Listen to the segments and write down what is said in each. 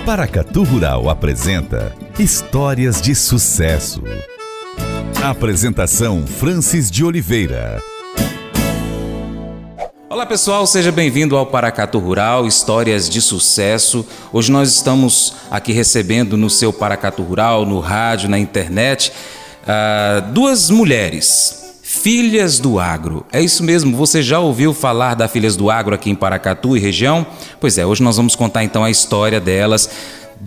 Paracatu Rural apresenta Histórias de Sucesso. Apresentação Francis de Oliveira. Olá pessoal, seja bem-vindo ao Paracatu Rural, Histórias de Sucesso. Hoje nós estamos aqui recebendo no seu Paracatu Rural, no rádio, na internet, duas mulheres, filhas do agro. É isso mesmo, você já ouviu falar da Filhas do Agro aqui em Paracatu e região? Pois é, hoje nós vamos contar então a história delas.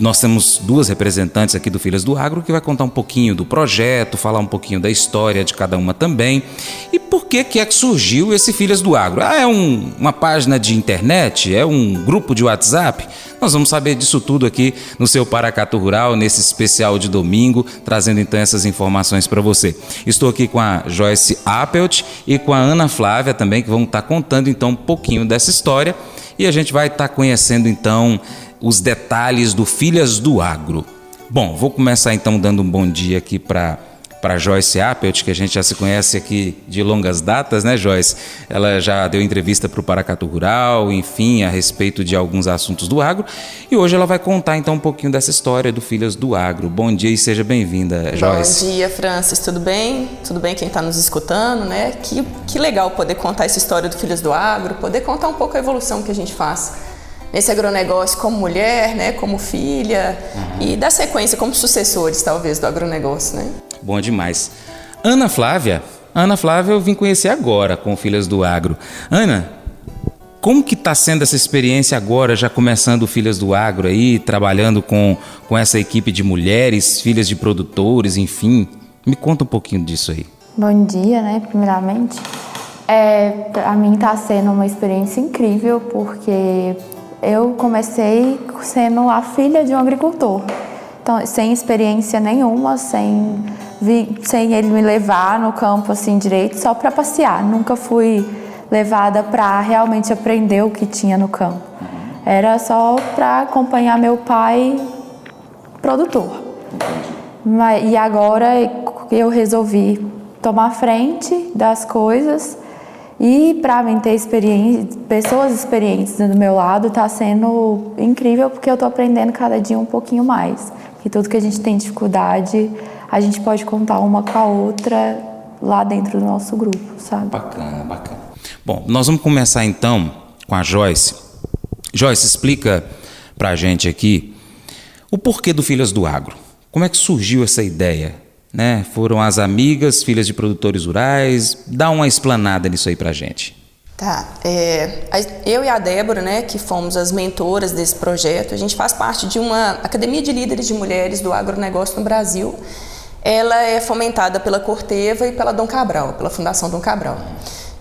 Nós temos duas representantes aqui do Filhas do Agro que vai contar um pouquinho do projeto, falar um pouquinho da história de cada uma também. E por que é que surgiu esse Filhas do Agro? É uma página de internet? É um grupo de WhatsApp? Nós vamos saber disso tudo aqui no seu Paracatu Rural, nesse especial de domingo, trazendo então essas informações para você. Estou aqui com a Joyce Appelt e com a Ana Flávia também, que vão estar contando então um pouquinho dessa história. E a gente vai estar conhecendo então os detalhes do Filhas do Agro. Bom, vou começar então dando um bom dia aqui para Joyce Appelt, que a gente já se conhece aqui de longas datas, né, Joyce? Ela já deu entrevista para o Paracatu Rural, enfim, a respeito de alguns assuntos do agro. E hoje ela vai contar então um pouquinho dessa história do Filhas do Agro. Bom dia e seja bem-vinda, Joyce. Bom dia, Francis. Tudo bem? Tudo bem quem está nos escutando, né? Que legal poder contar essa história do Filhas do Agro, poder contar um pouco a evolução que a gente faz nesse agronegócio como mulher, né, como filha, e dar sequência como sucessores, talvez, do agronegócio, né? Bom demais. Ana Flávia eu vim conhecer agora com Filhas do Agro. Ana, como que está sendo essa experiência agora, já começando o Filhas do Agro aí, trabalhando com essa equipe de mulheres, filhas de produtores, enfim? Me conta um pouquinho disso aí. Bom dia, né, primeiramente. Para mim está sendo uma experiência incrível, porque eu comecei sendo a filha de um agricultor, então, sem experiência nenhuma, sem ele me levar no campo assim direito, só para passear. Nunca fui levada para realmente aprender o que tinha no campo. Era só para acompanhar meu pai, produtor. E agora eu resolvi tomar frente das coisas. E para mim ter pessoas experientes do meu lado está sendo incrível, porque eu estou aprendendo cada dia um pouquinho mais. E tudo que a gente tem dificuldade, a gente pode contar uma com a outra lá dentro do nosso grupo, sabe? Bacana, bacana. Bom, nós vamos começar então com a Joyce. Joyce, explica para a gente aqui o porquê do Filhas do Agro. Como é que surgiu essa ideia? Né? Foram as amigas, filhas de produtores rurais. Dá uma explanada nisso aí pra gente. Tá. Eu e a Débora, né, que fomos as mentoras desse projeto, a gente faz parte de uma academia de líderes de mulheres do agronegócio no Brasil. Ela é fomentada pela Corteva e pela Dom Cabral, pela Fundação Dom Cabral.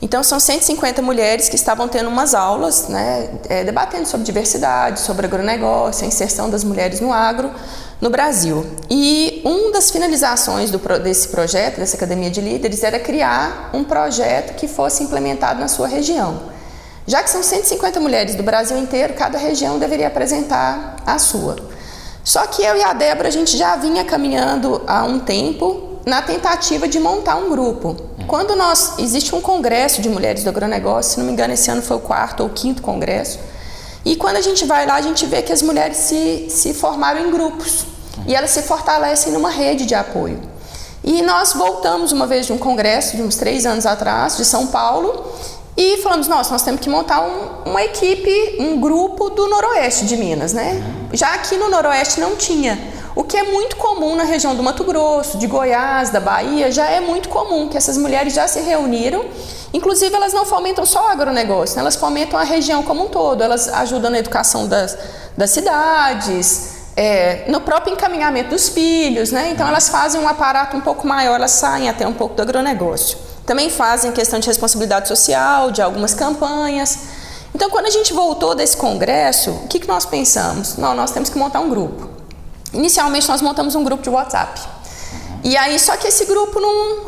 Então são 150 mulheres que estavam tendo umas aulas, né, debatendo sobre diversidade, sobre agronegócio, a inserção das mulheres no agro no Brasil. E uma das finalizações desse projeto, dessa academia de líderes, era criar um projeto que fosse implementado na sua região. Já que são 150 mulheres do Brasil inteiro, cada região deveria apresentar a sua. Só que eu e a Débora, a gente já vinha caminhando há um tempo na tentativa de montar um grupo. Quando existe um congresso de mulheres do agronegócio, se não me engano esse ano foi o 4º ou 5º congresso, e quando a gente vai lá, a gente vê que as mulheres se formaram em grupos e elas se fortalecem numa rede de apoio. E nós voltamos uma vez de um congresso, de uns 3 anos atrás, de São Paulo, e falamos, nós temos que montar uma equipe, um grupo do Noroeste de Minas, né? Já aqui no Noroeste não tinha. O que é muito comum na região do Mato Grosso, de Goiás, da Bahia, já é muito comum que essas mulheres já se reuniram. Inclusive, elas não fomentam só o agronegócio, né? Elas fomentam a região como um todo. Elas ajudam na educação das cidades, no próprio encaminhamento dos filhos, né? Então, elas fazem um aparato um pouco maior, elas saem até um pouco do agronegócio. Também fazem questão de responsabilidade social, de algumas campanhas. Então, quando a gente voltou desse congresso, o que nós pensamos? Nós temos que montar um grupo. Inicialmente, nós montamos um grupo de WhatsApp. E aí, só que esse grupo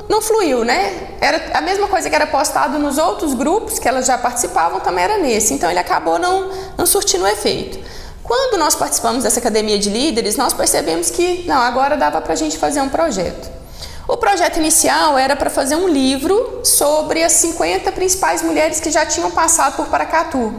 não fluiu, né? Era a mesma coisa que era postado nos outros grupos, que elas já participavam, também era nesse. Então, ele acabou não surtindo efeito. Quando nós participamos dessa academia de líderes, nós percebemos que, agora dava para a gente fazer um projeto. O projeto inicial era para fazer um livro sobre as 50 principais mulheres que já tinham passado por Paracatu.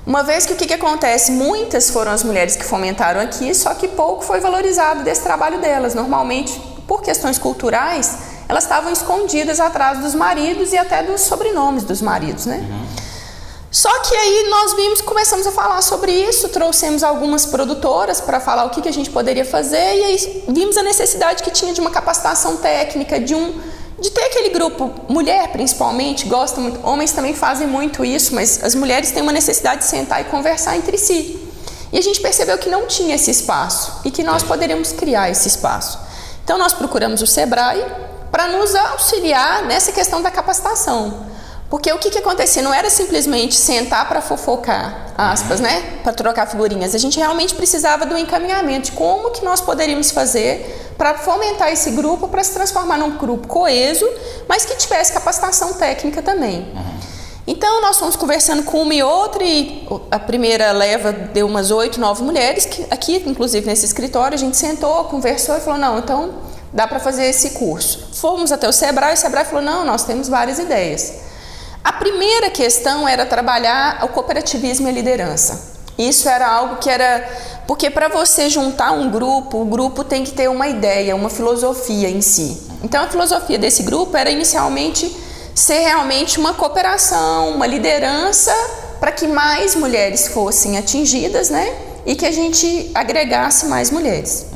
Uma vez que o que acontece? Muitas foram as mulheres que fomentaram aqui, só que pouco foi valorizado desse trabalho delas. Normalmente, por questões culturais, elas estavam escondidas atrás dos maridos e até dos sobrenomes dos maridos, né? Só que aí nós começamos a falar sobre isso, trouxemos algumas produtoras para falar o que a gente poderia fazer e aí vimos a necessidade que tinha de uma capacitação técnica, de ter aquele grupo, mulher principalmente, gosta muito, homens também fazem muito isso, mas as mulheres têm uma necessidade de sentar e conversar entre si. E a gente percebeu que não tinha esse espaço e que nós poderíamos criar esse espaço. Então nós procuramos o Sebrae para nos auxiliar nessa questão da capacitação. Porque o que acontecia? Não era simplesmente sentar para fofocar, aspas, né? Para trocar figurinhas. A gente realmente precisava do encaminhamento de como que nós poderíamos fazer para fomentar esse grupo, para se transformar num grupo coeso, mas que tivesse capacitação técnica também. Então, nós fomos conversando com uma e outra e a primeira leva deu umas 8, 9 mulheres, que aqui, inclusive, nesse escritório, a gente sentou, conversou e falou, não, então dá para fazer esse curso. Fomos até o Sebrae falou, não, nós temos várias ideias. A primeira questão era trabalhar o cooperativismo e a liderança. Isso era algo que era... Porque para você juntar um grupo, o grupo tem que ter uma ideia, uma filosofia em si. Então a filosofia desse grupo era inicialmente ser realmente uma cooperação, uma liderança para que mais mulheres fossem atingidas, né? E que a gente agregasse mais mulheres.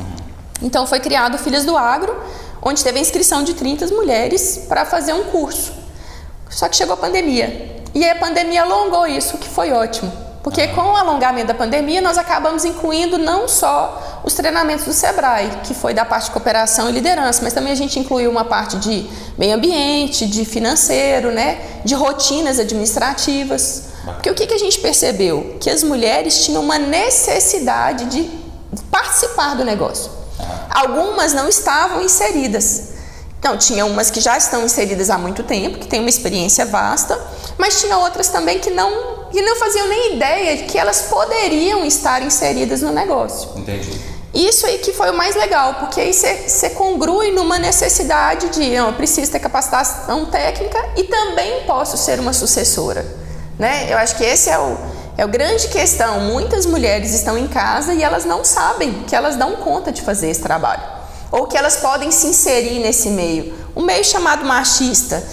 Então foi criado o Filhas do Agro, onde teve a inscrição de 30 mulheres para fazer um curso. Só que chegou a pandemia. E a pandemia alongou isso, que foi ótimo. Porque com o alongamento da pandemia, nós acabamos incluindo não só os treinamentos do Sebrae, que foi da parte de cooperação e liderança, mas também a gente incluiu uma parte de meio ambiente, de financeiro, né? De rotinas administrativas. Porque o que a gente percebeu? Que as mulheres tinham uma necessidade de participar do negócio. Algumas não estavam inseridas. Então, tinha umas que já estão inseridas há muito tempo, que têm uma experiência vasta, mas tinha outras também que não faziam nem ideia de que elas poderiam estar inseridas no negócio. Entendi. Isso aí que foi o mais legal, porque aí você congrui numa necessidade de eu preciso ter capacitação técnica e também posso ser uma sucessora, né? Eu acho que esse é a grande questão. Muitas mulheres estão em casa e elas não sabem que elas dão conta de fazer esse trabalho. Ou que elas podem se inserir nesse meio. Um meio chamado machista.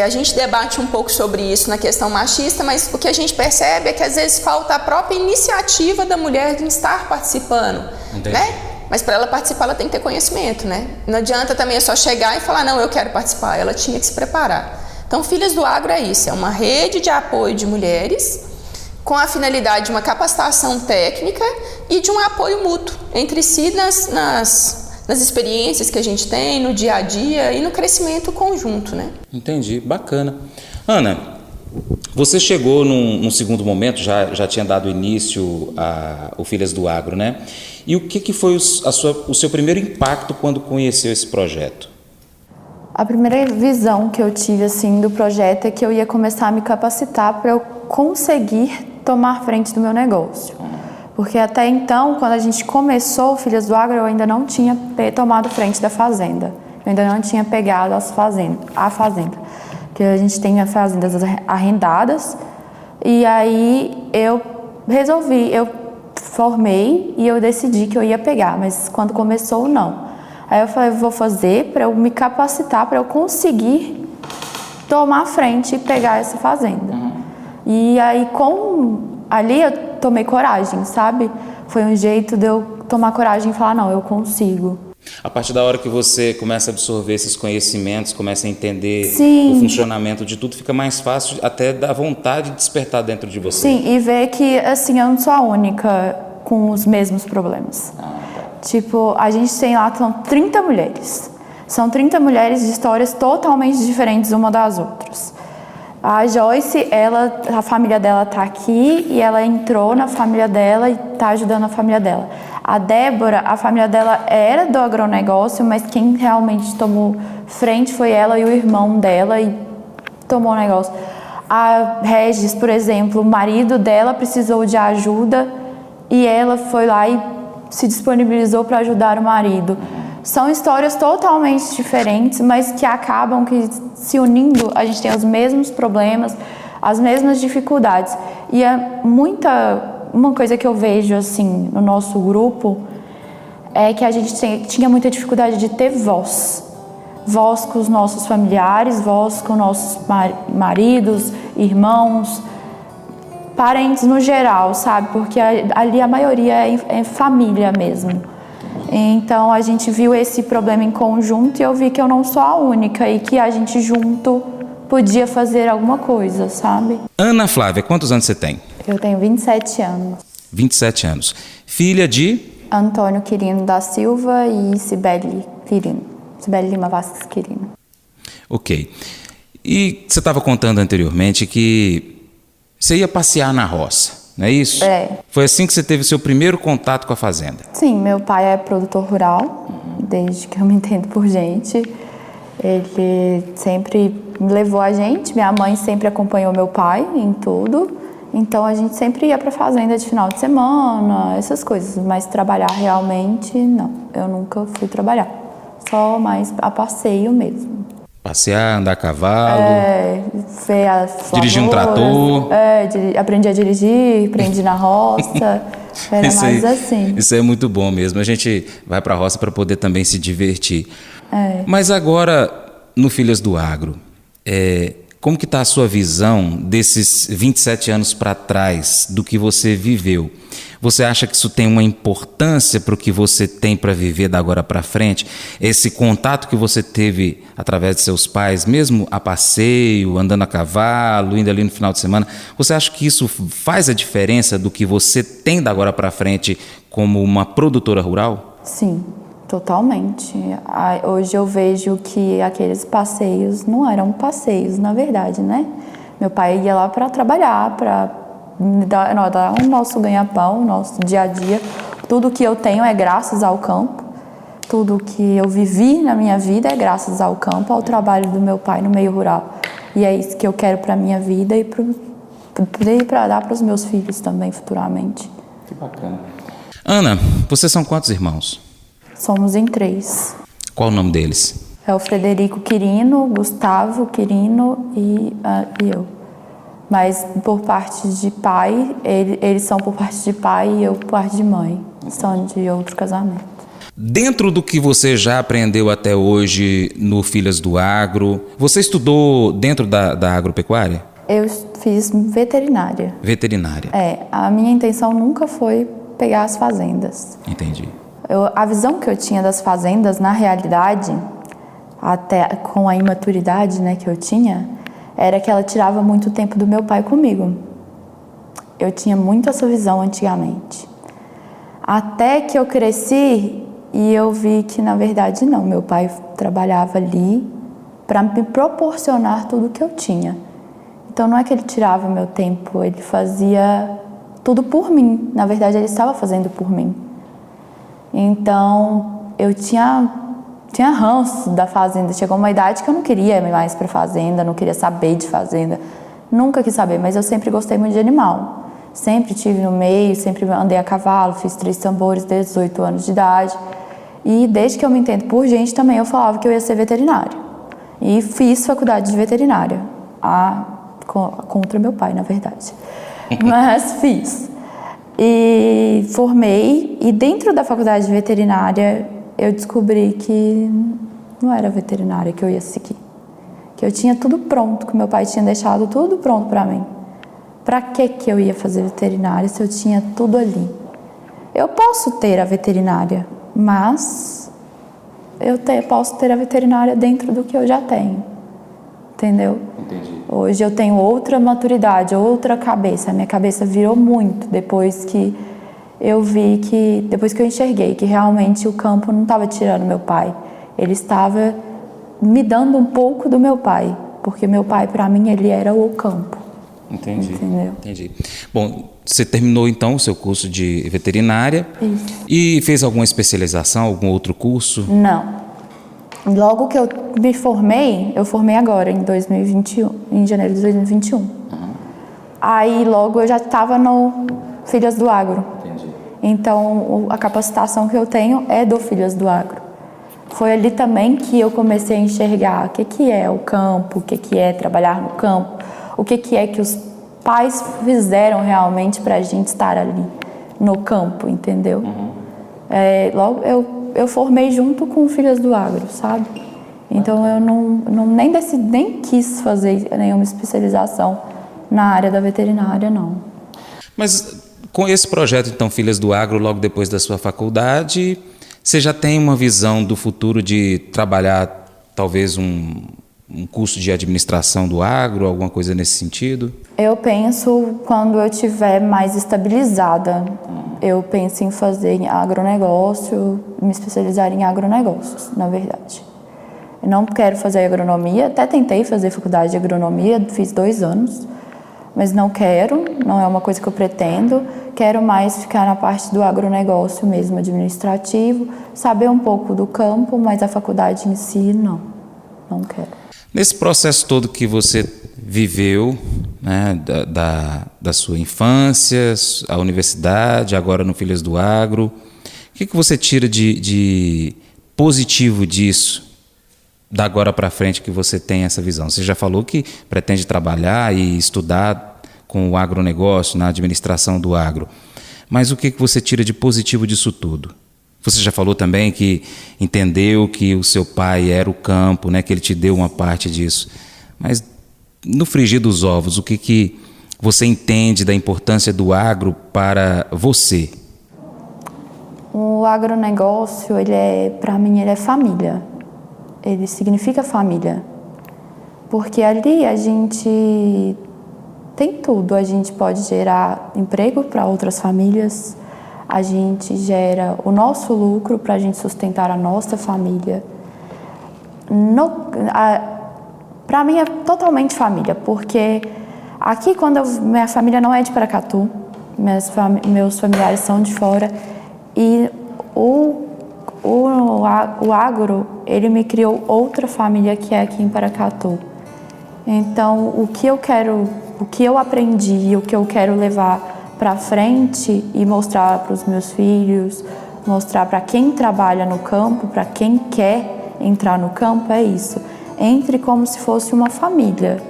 A gente debate um pouco sobre isso na questão machista, mas o que a gente percebe é que às vezes falta a própria iniciativa da mulher de estar participando. Né? Mas para ela participar, ela tem que ter conhecimento. Né? Não adianta também só chegar e falar, não, eu quero participar. Ela tinha que se preparar. Então, Filhas do Agro é isso. É uma rede de apoio de mulheres com a finalidade de uma capacitação técnica e de um apoio mútuo entre si nas experiências que a gente tem no dia a dia e no crescimento conjunto, né? Entendi, bacana. Ana, você chegou num segundo momento, já tinha dado início ao Filhas do Agro, né? E o que foi o seu primeiro impacto quando conheceu esse projeto? A primeira visão que eu tive assim, do projeto é que eu ia começar a me capacitar para eu conseguir tomar frente do meu negócio. Porque até então, quando a gente começou o Filhas do Agro, eu ainda não tinha tomado frente da fazenda. Eu ainda não tinha pegado a fazenda. Porque a gente tem as fazendas arrendadas. E aí eu formei e eu decidi que eu ia pegar. Mas quando começou, não. Aí eu falei, vou fazer para eu me capacitar, para eu conseguir tomar frente e pegar essa fazenda. E aí, ali eu tomei coragem, sabe? Foi um jeito de eu tomar coragem e falar, não, eu consigo. A partir da hora que você começa a absorver esses conhecimentos, começa a entender Sim. o funcionamento de tudo, fica mais fácil até da vontade de despertar dentro de você. Sim, e ver que, assim, eu não sou a única com os mesmos problemas. Tipo, a gente tem lá, são 30 mulheres. São 30 mulheres de histórias totalmente diferentes uma das outras. A Joyce, a família dela tá aqui e ela entrou na família dela e tá ajudando a família dela. A Débora, a família dela era do agronegócio, mas quem realmente tomou frente foi ela e o irmão dela e tomou o negócio. A Regis, por exemplo, o marido dela precisou de ajuda e ela foi lá e se disponibilizou para ajudar o marido. São histórias totalmente diferentes, mas que acabam que se unindo, a gente tem os mesmos problemas, as mesmas dificuldades. E uma coisa que eu vejo assim no nosso grupo é que a gente tinha muita dificuldade de ter voz. Voz com os nossos familiares, voz com nossos maridos, irmãos, parentes no geral, sabe? Porque ali a maioria é família mesmo. Então a gente viu esse problema em conjunto e eu vi que eu não sou a única e que a gente junto podia fazer alguma coisa, sabe? Ana Flávia, quantos anos você tem? Eu tenho 27 anos. 27 anos. Filha de? Antônio Quirino da Silva e Cibele Quirino. Cibele Lima Vasques Quirino. Ok. E você estava contando anteriormente que você ia passear na roça, não é isso? É. Foi assim que você teve o seu primeiro contato com a fazenda? Sim, meu pai é produtor rural, desde que eu me entendo por gente. Ele sempre levou a gente, minha mãe sempre acompanhou meu pai em tudo. Então a gente sempre ia para a fazenda de final de semana, essas coisas. Mas trabalhar realmente, não. Eu nunca fui trabalhar. Só mais a passeio mesmo. Passear, andar a cavalo? Ver as dirigir um trator? Aprendi a dirigir, aprendi na roça. Era Isso mais aí, assim. Isso é muito bom mesmo. A gente vai para a roça para poder também se divertir. Mas agora, no Filhas do Agro, como que está a sua visão desses 27 anos para trás, do que você viveu? Você acha que isso tem uma importância para o que você tem para viver da agora para frente? Esse contato que você teve através de seus pais, mesmo a passeio, andando a cavalo, indo ali no final de semana, você acha que isso faz a diferença do que você tem da agora para frente como uma produtora rural? Sim, totalmente. Hoje eu vejo que aqueles passeios não eram passeios, na verdade, né? Meu pai ia lá para trabalhar, para dar o nosso ganha-pão, o nosso dia a dia. Tudo que eu tenho é graças ao campo. Tudo que eu vivi na minha vida é graças ao campo, ao trabalho do meu pai no meio rural. E é isso que eu quero para a minha vida e para dar para os meus filhos também futuramente. Que bacana. Ana, vocês são quantos irmãos? Somos em 3. Qual o nome deles? É o Frederico Quirino, Gustavo Quirino e eu. Mas por parte de pai, eles são por parte de pai e eu por parte de mãe. São de outro casamento. Dentro do que você já aprendeu até hoje no Filhas do Agro, você estudou dentro da agropecuária? Eu fiz veterinária. Veterinária. A minha intenção nunca foi pegar as fazendas. Entendi. A visão que eu tinha das fazendas, na realidade, até com a imaturidade, né, que eu tinha, era que ela tirava muito tempo do meu pai comigo. Eu tinha muito essa visão antigamente. Até que eu cresci e eu vi que, na verdade, não. Meu pai trabalhava ali para me proporcionar tudo que eu tinha. Então, não é que ele tirava meu tempo, ele fazia tudo por mim. Na verdade, ele estava fazendo por mim. Então, eu tinha ranço da fazenda. Chegou uma idade que eu não queria ir mais para fazenda, não queria saber de fazenda. Nunca quis saber, mas eu sempre gostei muito de animal. Sempre estive no meio, sempre andei a cavalo, fiz 3 tambores desde 18 anos de idade. E desde que eu me entendo por gente também, eu falava que eu ia ser veterinária. E fiz faculdade de veterinária. Contra meu pai, na verdade. Mas fiz. E formei, e dentro da faculdade de veterinária, eu descobri que não era veterinária que eu ia seguir. Que eu tinha tudo pronto, que meu pai tinha deixado tudo pronto para mim. Para que eu ia fazer veterinária se eu tinha tudo ali? Eu posso ter a veterinária, mas posso ter a veterinária dentro do que eu já tenho. Entendeu? Entendi. Hoje eu tenho outra maturidade, outra cabeça. A minha cabeça virou muito depois que eu enxerguei que realmente o campo não estava tirando meu pai. Ele estava me dando um pouco do meu pai, porque meu pai, para mim, ele era o campo. Entendi. Entendeu? Entendi. Bom, você terminou então o seu curso de veterinária. Isso. E fez alguma especialização, algum outro curso? Não. Logo que eu me formei, eu formei agora, em 2021, em janeiro de 2021. Aí logo eu já estava no Filhas do Agro. Entendi. Então a capacitação que eu tenho é do Filhas do Agro. Foi ali também que eu comecei a enxergar o que é o campo, o que é trabalhar no campo, o que é que os pais fizeram realmente para a gente estar ali no campo, entendeu? Logo eu formei junto com Filhas do Agro, sabe? Então eu nem quis fazer nenhuma especialização na área da veterinária, não. Mas com esse projeto, então, Filhas do Agro, logo depois da sua faculdade, você já tem uma visão do futuro de trabalhar talvez um curso de administração do agro, alguma coisa nesse sentido? Eu penso quando eu estiver mais estabilizada. Eu penso em fazer agronegócio, me especializar em agronegócios, na verdade. Eu não quero fazer agronomia, até tentei fazer faculdade de agronomia, fiz 2 anos, mas não quero, não é uma coisa que eu pretendo. Quero mais ficar na parte do agronegócio mesmo, administrativo, saber um pouco do campo, mas a faculdade em si, não quero. Nesse processo todo que você viveu, né, da sua infância, a universidade, agora no Filhas do Agro, o que você tira de positivo disso, da agora para frente que você tem essa visão? Você já falou que pretende trabalhar e estudar com o agronegócio, na administração do agro, mas o que você tira de positivo disso tudo? Você já falou também que entendeu que o seu pai era o campo, né, que ele te deu uma parte disso. Mas no frigir dos ovos, o que você entende da importância do agro para você? O agronegócio, para mim, ele é família. Ele significa família. Porque ali a gente tem tudo. A gente pode gerar emprego para outras famílias. A gente gera o nosso lucro para a gente sustentar a nossa família. Para mim é totalmente família, porque aqui minha família não é de Paracatu, meus familiares são de fora, e o agro, ele me criou outra família que é aqui em Paracatu. Então, o que eu aprendi, o que eu quero levar para frente e mostrar para os meus filhos, mostrar para quem trabalha no campo, para quem quer entrar no campo, é isso. Entre como se fosse uma família.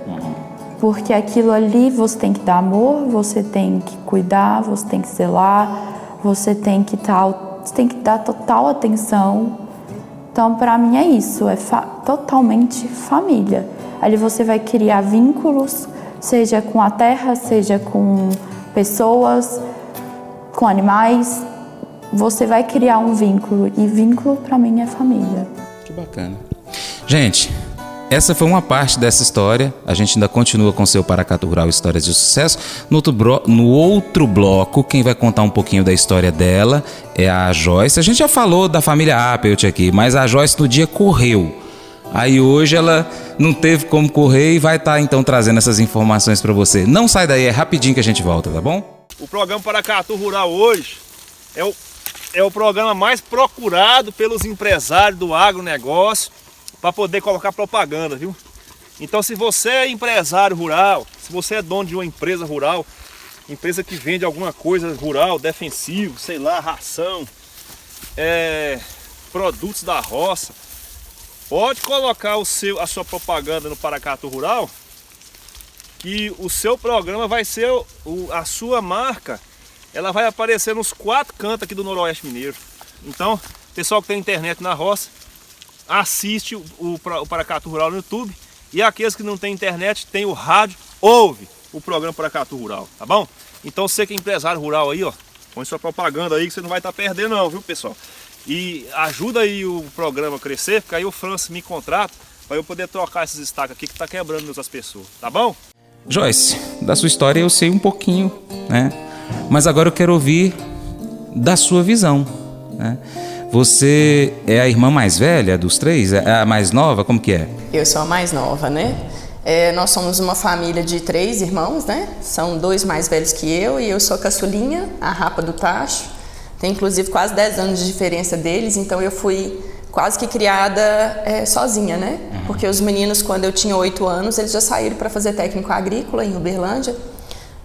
Porque aquilo ali você tem que dar amor, você tem que cuidar, você tem que zelar, você tem que dar total atenção. Então, para mim é isso, totalmente família. Ali você vai criar vínculos, seja com a terra, seja com pessoas, com animais, você vai criar um vínculo, e vínculo para mim é família. Que bacana. Gente, essa foi uma parte dessa história. A gente ainda continua com o seu Paracatu Rural Histórias de Sucesso. No outro bloco, quem vai contar um pouquinho da história dela é a Joyce. A gente já falou da família Appelt aqui, mas a Joyce no dia correu. Aí hoje ela não teve como correr e vai estar então trazendo essas informações para você. Não sai daí, é rapidinho que a gente volta, tá bom? O programa Paracatu Rural hoje é o programa mais procurado pelos empresários do agronegócio para poder colocar propaganda, viu? Então, se você é empresário rural, se você é dono de uma empresa rural, empresa que vende alguma coisa rural, defensivo, sei lá, ração, produtos da roça, pode colocar a sua propaganda no Paracatu Rural, que o seu programa vai ser, a sua marca, ela vai aparecer nos 4 cantos aqui do Noroeste Mineiro. Então, pessoal que tem internet na roça, assiste o Paracatu Rural no YouTube, e aqueles que não tem internet, tem o rádio, ouve o programa Paracatu Rural, tá bom? Então, você que é empresário rural aí, ó, põe sua propaganda aí que você não vai estar perdendo não, viu, pessoal? E ajuda aí o programa a crescer, porque aí o Francis me contrata para eu poder trocar esses estacas aqui que tá quebrando as pessoas, tá bom? Joyce, da sua história eu sei um pouquinho, né? Mas agora eu quero ouvir da sua visão, né? Você é a irmã mais velha dos 3? É a mais nova? Como que é? Eu sou a mais nova, né? Nós somos uma família de 3 irmãos, né? São 2 mais velhos que eu, e eu sou a caçulinha, a rapa do tacho. Tem inclusive quase 10 anos de diferença deles, então eu fui quase que criada sozinha, né? Porque os meninos, quando eu tinha 8 anos, eles já saíram para fazer técnico agrícola em Uberlândia.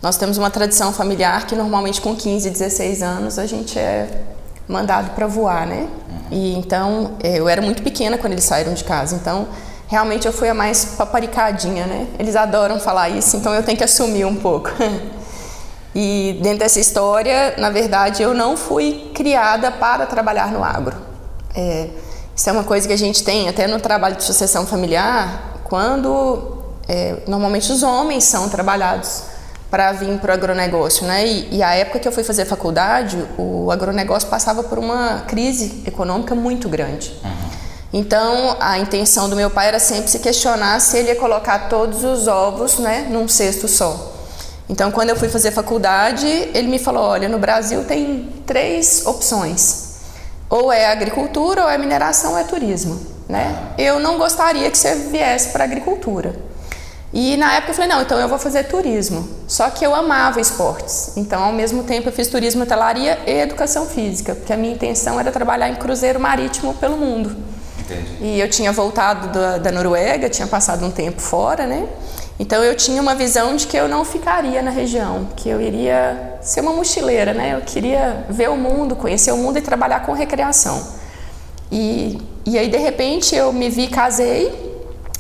Nós temos uma tradição familiar que normalmente com 15, 16 anos a gente é mandado para voar, né? E então eu era muito pequena quando eles saíram de casa, então realmente eu fui a mais paparicadinha, né? Eles adoram falar isso, então eu tenho que assumir um pouco. E dentro dessa história, na verdade, eu não fui criada para trabalhar no agro. Isso é uma coisa que a gente tem até no trabalho de sucessão familiar, quando normalmente os homens são trabalhados para vir para o agronegócio, né? E a época que eu fui fazer faculdade, o agronegócio passava por uma crise econômica muito grande. Então, a intenção do meu pai era sempre se questionar se ele ia colocar todos os ovos, né, num cesto só. Então, quando eu fui fazer faculdade, ele me falou, olha, no Brasil tem 3 opções. Ou é agricultura, ou é mineração, ou é turismo, né? Eu não gostaria que você viesse para a agricultura. E na época eu falei, não, então eu vou fazer turismo. Só que eu amava esportes. Então, ao mesmo tempo, eu fiz turismo, hotelaria e educação física, porque a minha intenção era trabalhar em cruzeiro marítimo pelo mundo. Entendi. E eu tinha voltado da Noruega, tinha passado um tempo fora, né? Então eu tinha uma visão de que eu não ficaria na região, que eu iria ser uma mochileira, né? Eu queria ver o mundo, conhecer o mundo e trabalhar com recreação. E aí, de repente, eu me vi, casei,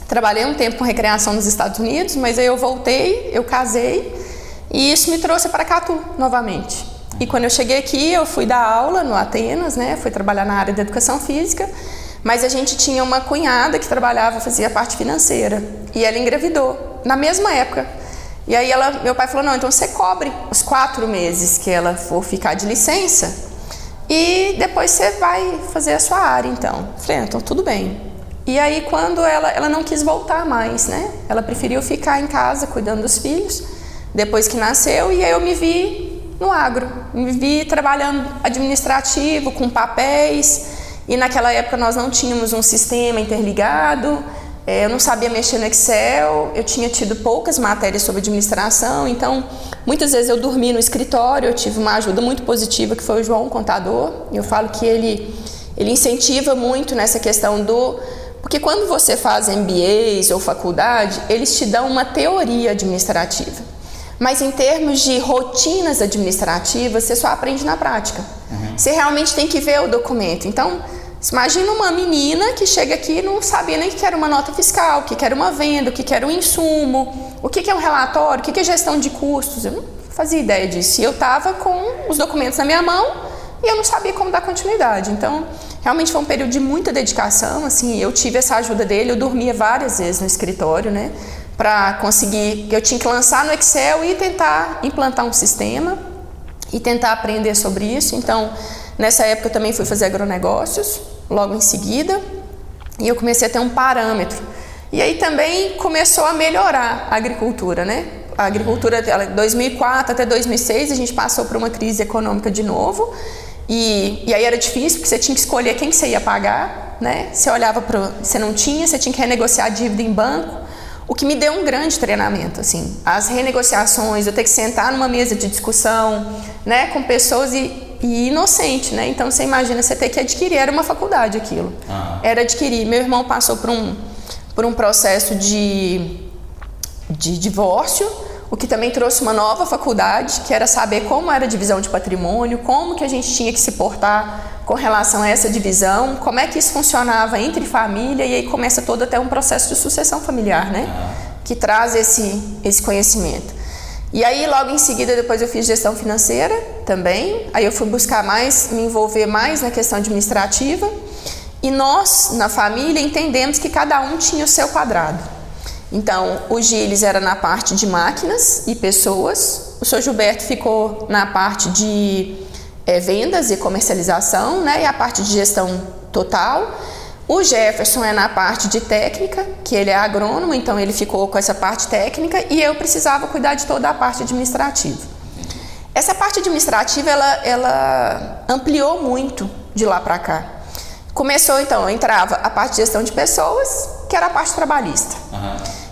trabalhei um tempo com recreação nos Estados Unidos, mas aí eu voltei, eu casei e isso me trouxe para Paracatu novamente. E quando eu cheguei aqui, eu fui dar aula no Atenas, né? Fui trabalhar na área da educação física, mas a gente tinha uma cunhada que trabalhava, fazia a parte financeira e ela engravidou na mesma época. E aí meu pai falou, não, então você cobre os 4 meses que ela for ficar de licença e depois você vai fazer a sua área, então. Falei, então tudo bem. E aí quando ela não quis voltar mais, né? Ela preferiu ficar em casa cuidando dos filhos, depois que nasceu, e aí eu me vi no agro. Me vi trabalhando administrativo, com papéis, e naquela época nós não tínhamos um sistema interligado, eu não sabia mexer no Excel, eu tinha tido poucas matérias sobre administração, então muitas vezes eu dormi no escritório, eu tive uma ajuda muito positiva que foi o João, o contador. Eu falo que ele incentiva muito nessa questão porque quando você faz MBAs ou faculdade, eles te dão uma teoria administrativa, mas em termos de rotinas administrativas, você só aprende na prática. Você realmente tem que ver o documento. Então, imagina uma menina que chega aqui e não sabia nem o que era uma nota fiscal, o que era uma venda, o que era um insumo, o que é um relatório, o que é gestão de custos. Eu não fazia ideia disso. E eu estava com os documentos na minha mão e eu não sabia como dar continuidade. Então, realmente foi um período de muita dedicação. Assim, eu tive essa ajuda dele, eu dormia várias vezes no escritório, né? Para conseguir, eu tinha que lançar no Excel e tentar implantar um sistema e tentar aprender sobre isso. Então, nessa época eu também fui fazer agronegócios, logo em seguida, e eu comecei a ter um parâmetro. E aí também começou a melhorar a agricultura, né? A agricultura, de 2004 até 2006, a gente passou por uma crise econômica de novo, e aí era difícil, porque você tinha que escolher quem que você ia pagar, né? Você olhava para... Você não tinha, você tinha que renegociar a dívida em banco, o que me deu um grande treinamento, assim. As renegociações, eu ter que sentar numa mesa de discussão, né, com pessoas e inocente, né? Então você imagina, você ter que adquirir, era uma faculdade aquilo. Era adquirir. Meu irmão passou por um processo de divórcio, o que também trouxe uma nova faculdade, que era saber como era a divisão de patrimônio, como que a gente tinha que se portar com relação a essa divisão, como é que isso funcionava entre família, e aí começa todo até um processo de sucessão familiar, né? Que traz esse conhecimento. E aí, logo em seguida, depois eu fiz gestão financeira também, aí eu fui buscar me envolver mais na questão administrativa, e nós, na família, entendemos que cada um tinha o seu quadrado. Então, o Gilles era na parte de máquinas e pessoas, o Sr. Gilberto ficou na parte de vendas e comercialização, né, e a parte de gestão total. O Jefferson é na parte de técnica, que ele é agrônomo, então ele ficou com essa parte técnica, e eu precisava cuidar de toda a parte administrativa. Essa parte administrativa, ela ampliou muito de lá para cá. Começou, então, entrava a parte de gestão de pessoas, que era a parte trabalhista.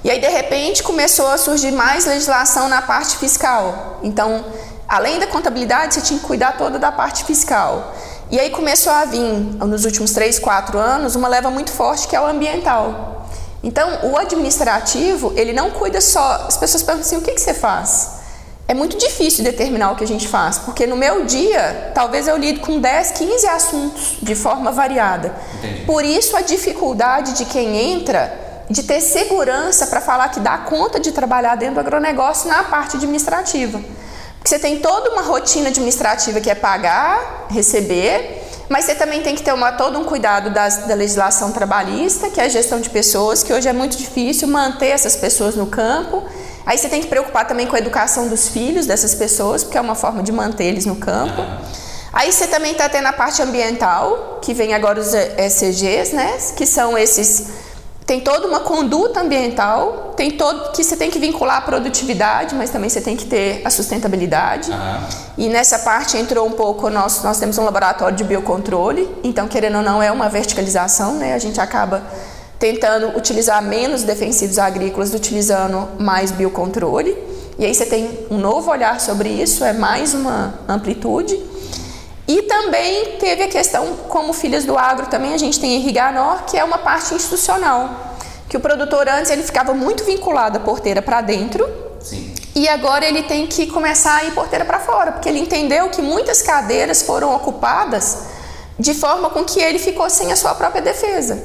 E aí, de repente, começou a surgir mais legislação na parte fiscal. Então, além da contabilidade, você tinha que cuidar toda da parte fiscal. E aí começou a vir, nos últimos 3, 4 anos, uma leva muito forte que é o ambiental. Então, o administrativo, ele não cuida só... As pessoas perguntam assim, o que você faz? É muito difícil determinar o que a gente faz, porque no meu dia, talvez eu lido com 10, 15 assuntos de forma variada. Entendi. Por isso, a dificuldade de quem entra de ter segurança para falar que dá conta de trabalhar dentro do agronegócio na parte administrativa. Porque você tem toda uma rotina administrativa que é pagar, receber, mas você também tem que ter todo um cuidado da legislação trabalhista, que é a gestão de pessoas, que hoje é muito difícil manter essas pessoas no campo. Aí você tem que preocupar também com a educação dos filhos dessas pessoas, porque é uma forma de manter eles no campo. Aí você também está tendo a parte ambiental, que vem agora os ECGs, né? Que são esses... Tem toda uma conduta ambiental, que você tem que vincular a produtividade, mas também você tem que ter a sustentabilidade. E nessa parte entrou um pouco, nós temos um laboratório de biocontrole, então querendo ou não é uma verticalização, né? A gente acaba tentando utilizar menos defensivos agrícolas, utilizando mais biocontrole. E aí você tem um novo olhar sobre isso, é mais uma amplitude. E também teve a questão, como Filhas do Agro também, a gente tem Irriganor, que é uma parte institucional. Que o produtor antes ele ficava muito vinculado à porteira para dentro. Sim. E agora ele tem que começar a ir porteira para fora, porque ele entendeu que muitas cadeiras foram ocupadas de forma com que ele ficou sem a sua própria defesa.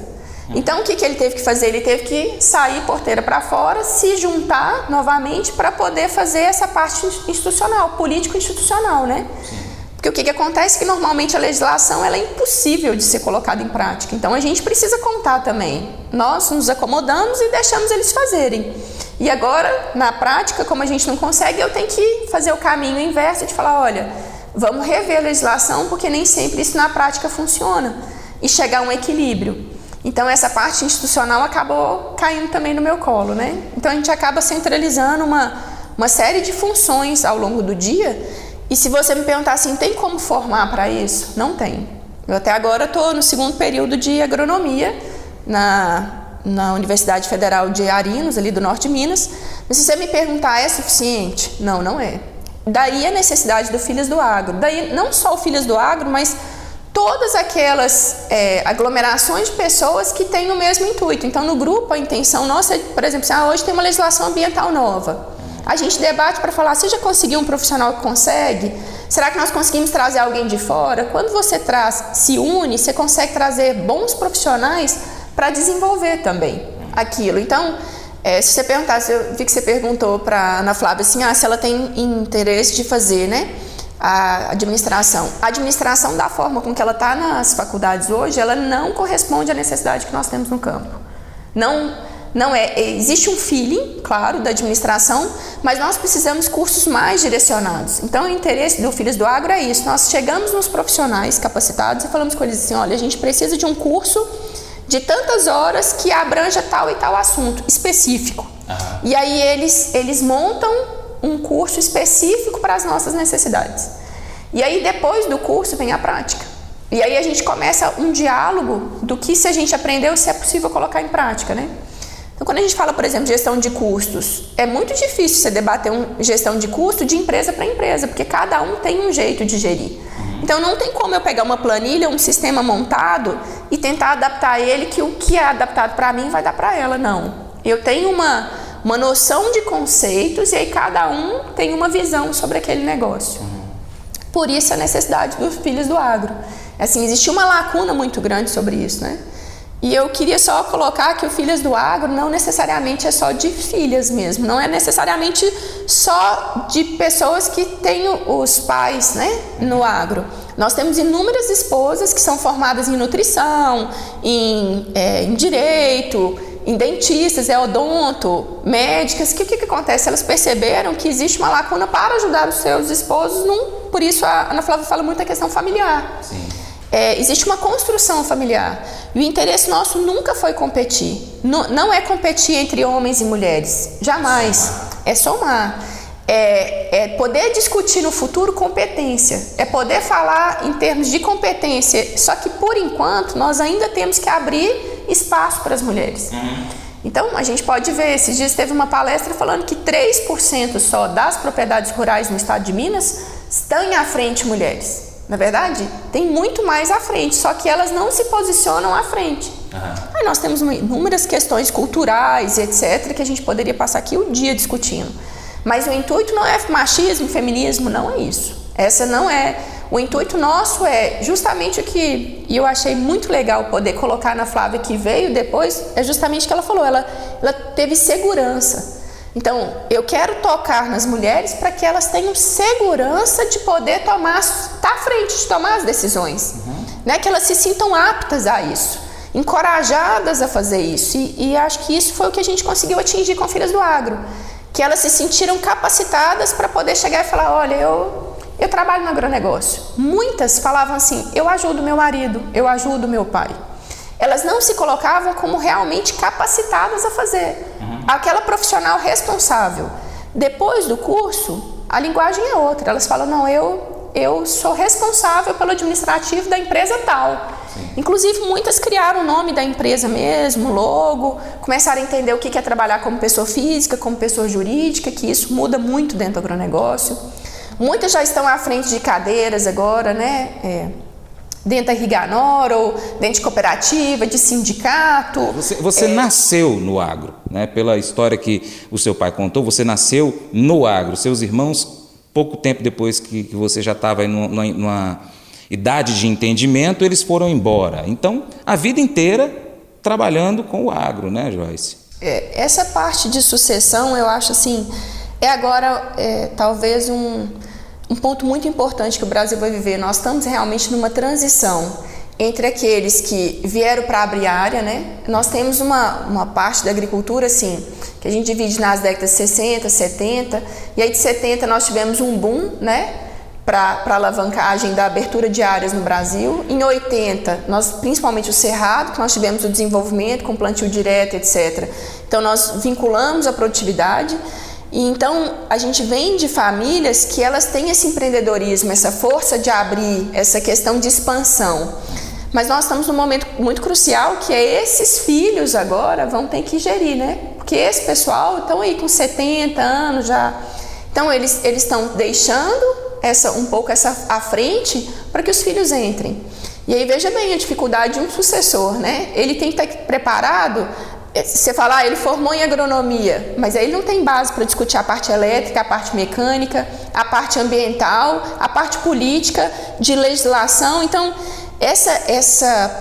Então o que ele teve que fazer? Ele teve que sair porteira para fora, se juntar novamente para poder fazer essa parte institucional, político-institucional, né? Sim. Porque o que acontece é que normalmente a legislação ela é impossível de ser colocada em prática. Então a gente precisa contar também. Nós nos acomodamos e deixamos eles fazerem. E agora, na prática, como a gente não consegue, eu tenho que fazer o caminho inverso de falar, olha, vamos rever a legislação, porque nem sempre isso na prática funciona. E chegar a um equilíbrio. Então essa parte institucional acabou caindo também no meu colo, né? Então a gente acaba centralizando uma série de funções ao longo do dia. E se você me perguntar assim, tem como formar para isso? Não tem. Eu até agora estou no segundo período de agronomia na Universidade Federal de Arinos, ali do norte de Minas. Mas se você me perguntar, é suficiente? Não, não é. Daí a necessidade do Filhas do Agro. Daí não só o Filhas do Agro, mas todas aquelas aglomerações de pessoas que têm o mesmo intuito. Então no grupo a intenção nossa é, por exemplo, hoje tem uma legislação ambiental nova. A gente debate para falar, você já conseguiu um profissional que consegue? Será que nós conseguimos trazer alguém de fora? Quando você se une, você consegue trazer bons profissionais para desenvolver também aquilo. Então, se você perguntasse, eu vi que você perguntou para Ana Flávia assim, se ela tem interesse de fazer, né, a administração. A administração, da forma com que ela está nas faculdades hoje, ela não corresponde à necessidade que nós temos no campo. Não existe um feeling, claro, da administração, mas nós precisamos de cursos mais direcionados. Então, o interesse do Filhas do Agro é isso. Nós chegamos nos profissionais capacitados e falamos com eles assim, olha, a gente precisa de um curso de tantas horas que abranja tal e tal assunto específico. E aí eles montam um curso específico para as nossas necessidades. E aí, depois do curso, vem a prática. E aí a gente começa um diálogo do que se a gente aprendeu, se é possível colocar em prática, né? Então, quando a gente fala, por exemplo, de gestão de custos, é muito difícil você debater gestão de custo de empresa para empresa, porque cada um tem um jeito de gerir. Então, não tem como eu pegar uma planilha, um sistema montado e tentar adaptar ele, que o que é adaptado para mim vai dar para ela. Não. Eu tenho uma noção de conceitos e aí cada um tem uma visão sobre aquele negócio. Por isso a necessidade dos Filhos do Agro. Assim, existe uma lacuna muito grande sobre isso, né? E eu queria só colocar que o Filhas do Agro não necessariamente é só de filhas mesmo, não é necessariamente só de pessoas que têm os pais, né, no agro. Nós temos inúmeras esposas que são formadas em nutrição, em direito, em dentistas, odonto, médicas, que o que acontece? Elas perceberam que existe uma lacuna para ajudar os seus esposos, por isso a Ana Flávia fala muito da questão familiar. Sim. Existe uma construção familiar e o interesse nosso nunca foi competir, não é competir entre homens e mulheres, jamais, é somar, é poder discutir no futuro competência, é poder falar em termos de competência, só que por enquanto nós ainda temos que abrir espaço para as mulheres. Então a gente pode ver, esses dias teve uma palestra falando que 3% só das propriedades rurais no estado de Minas estão à frente mulheres. Na verdade, tem muito mais à frente, só que elas não se posicionam à frente. Aí nós temos inúmeras questões culturais, etc., que a gente poderia passar aqui o dia discutindo. Mas o intuito não é machismo, feminismo, não é isso. Essa não é O intuito nosso é justamente o que eu achei muito legal poder colocar na Flávia, que veio depois, é justamente o que ela falou, ela teve segurança. Então, eu quero tocar nas mulheres para que elas tenham segurança de poder estar à frente de tomar as decisões, né? Que elas se sintam aptas a isso, encorajadas a fazer isso. E acho que isso foi o que a gente conseguiu atingir com Filhas do Agro, que elas se sentiram capacitadas para poder chegar e falar, olha, eu trabalho no agronegócio. Muitas falavam assim, eu ajudo meu marido, eu ajudo meu pai. Elas não se colocavam como realmente capacitadas a fazer. Aquela profissional responsável. Depois do curso, a linguagem é outra. Elas falam, não, eu sou responsável pelo administrativo da empresa tal. Sim. Inclusive, muitas criaram o nome da empresa mesmo, logo, começaram a entender o que é trabalhar como pessoa física, como pessoa jurídica, que isso muda muito dentro do agronegócio. Muitas já estão à frente de cadeiras agora, né? Dentro da Riganor, ou dentro de cooperativa, de sindicato. Você nasceu no agro, né? Pela história que o seu pai contou, você nasceu no agro. Seus irmãos, pouco tempo depois que você já estava numa idade de entendimento, eles foram embora. Então, a vida inteira trabalhando com o agro, né, Joyce? Essa parte de sucessão, eu acho assim, agora talvez um ponto muito importante que o Brasil vai viver. Nós estamos realmente numa transição entre aqueles que vieram para abrir área, né? Nós temos uma parte da agricultura, assim, que a gente divide nas décadas 60, 70, e aí de 70 nós tivemos um boom, né? Para alavancagem da abertura de áreas no Brasil. Em 80, principalmente o Cerrado, que nós tivemos o desenvolvimento com plantio direto, etc. Então nós vinculamos a produtividade. E então a gente vem de famílias que elas têm esse empreendedorismo, essa força de abrir, essa questão de expansão. Mas nós estamos num momento muito crucial, que é esses filhos agora vão ter que gerir, né? Porque esse pessoal estão aí com 70 anos já. Então eles estão deixando um pouco essa à frente para que os filhos entrem. E aí veja bem a dificuldade de um sucessor, né? Ele tem que estar preparado. Você fala, ele formou em agronomia, mas aí ele não tem base para discutir a parte elétrica, a parte mecânica, a parte ambiental, a parte política, de legislação. Então,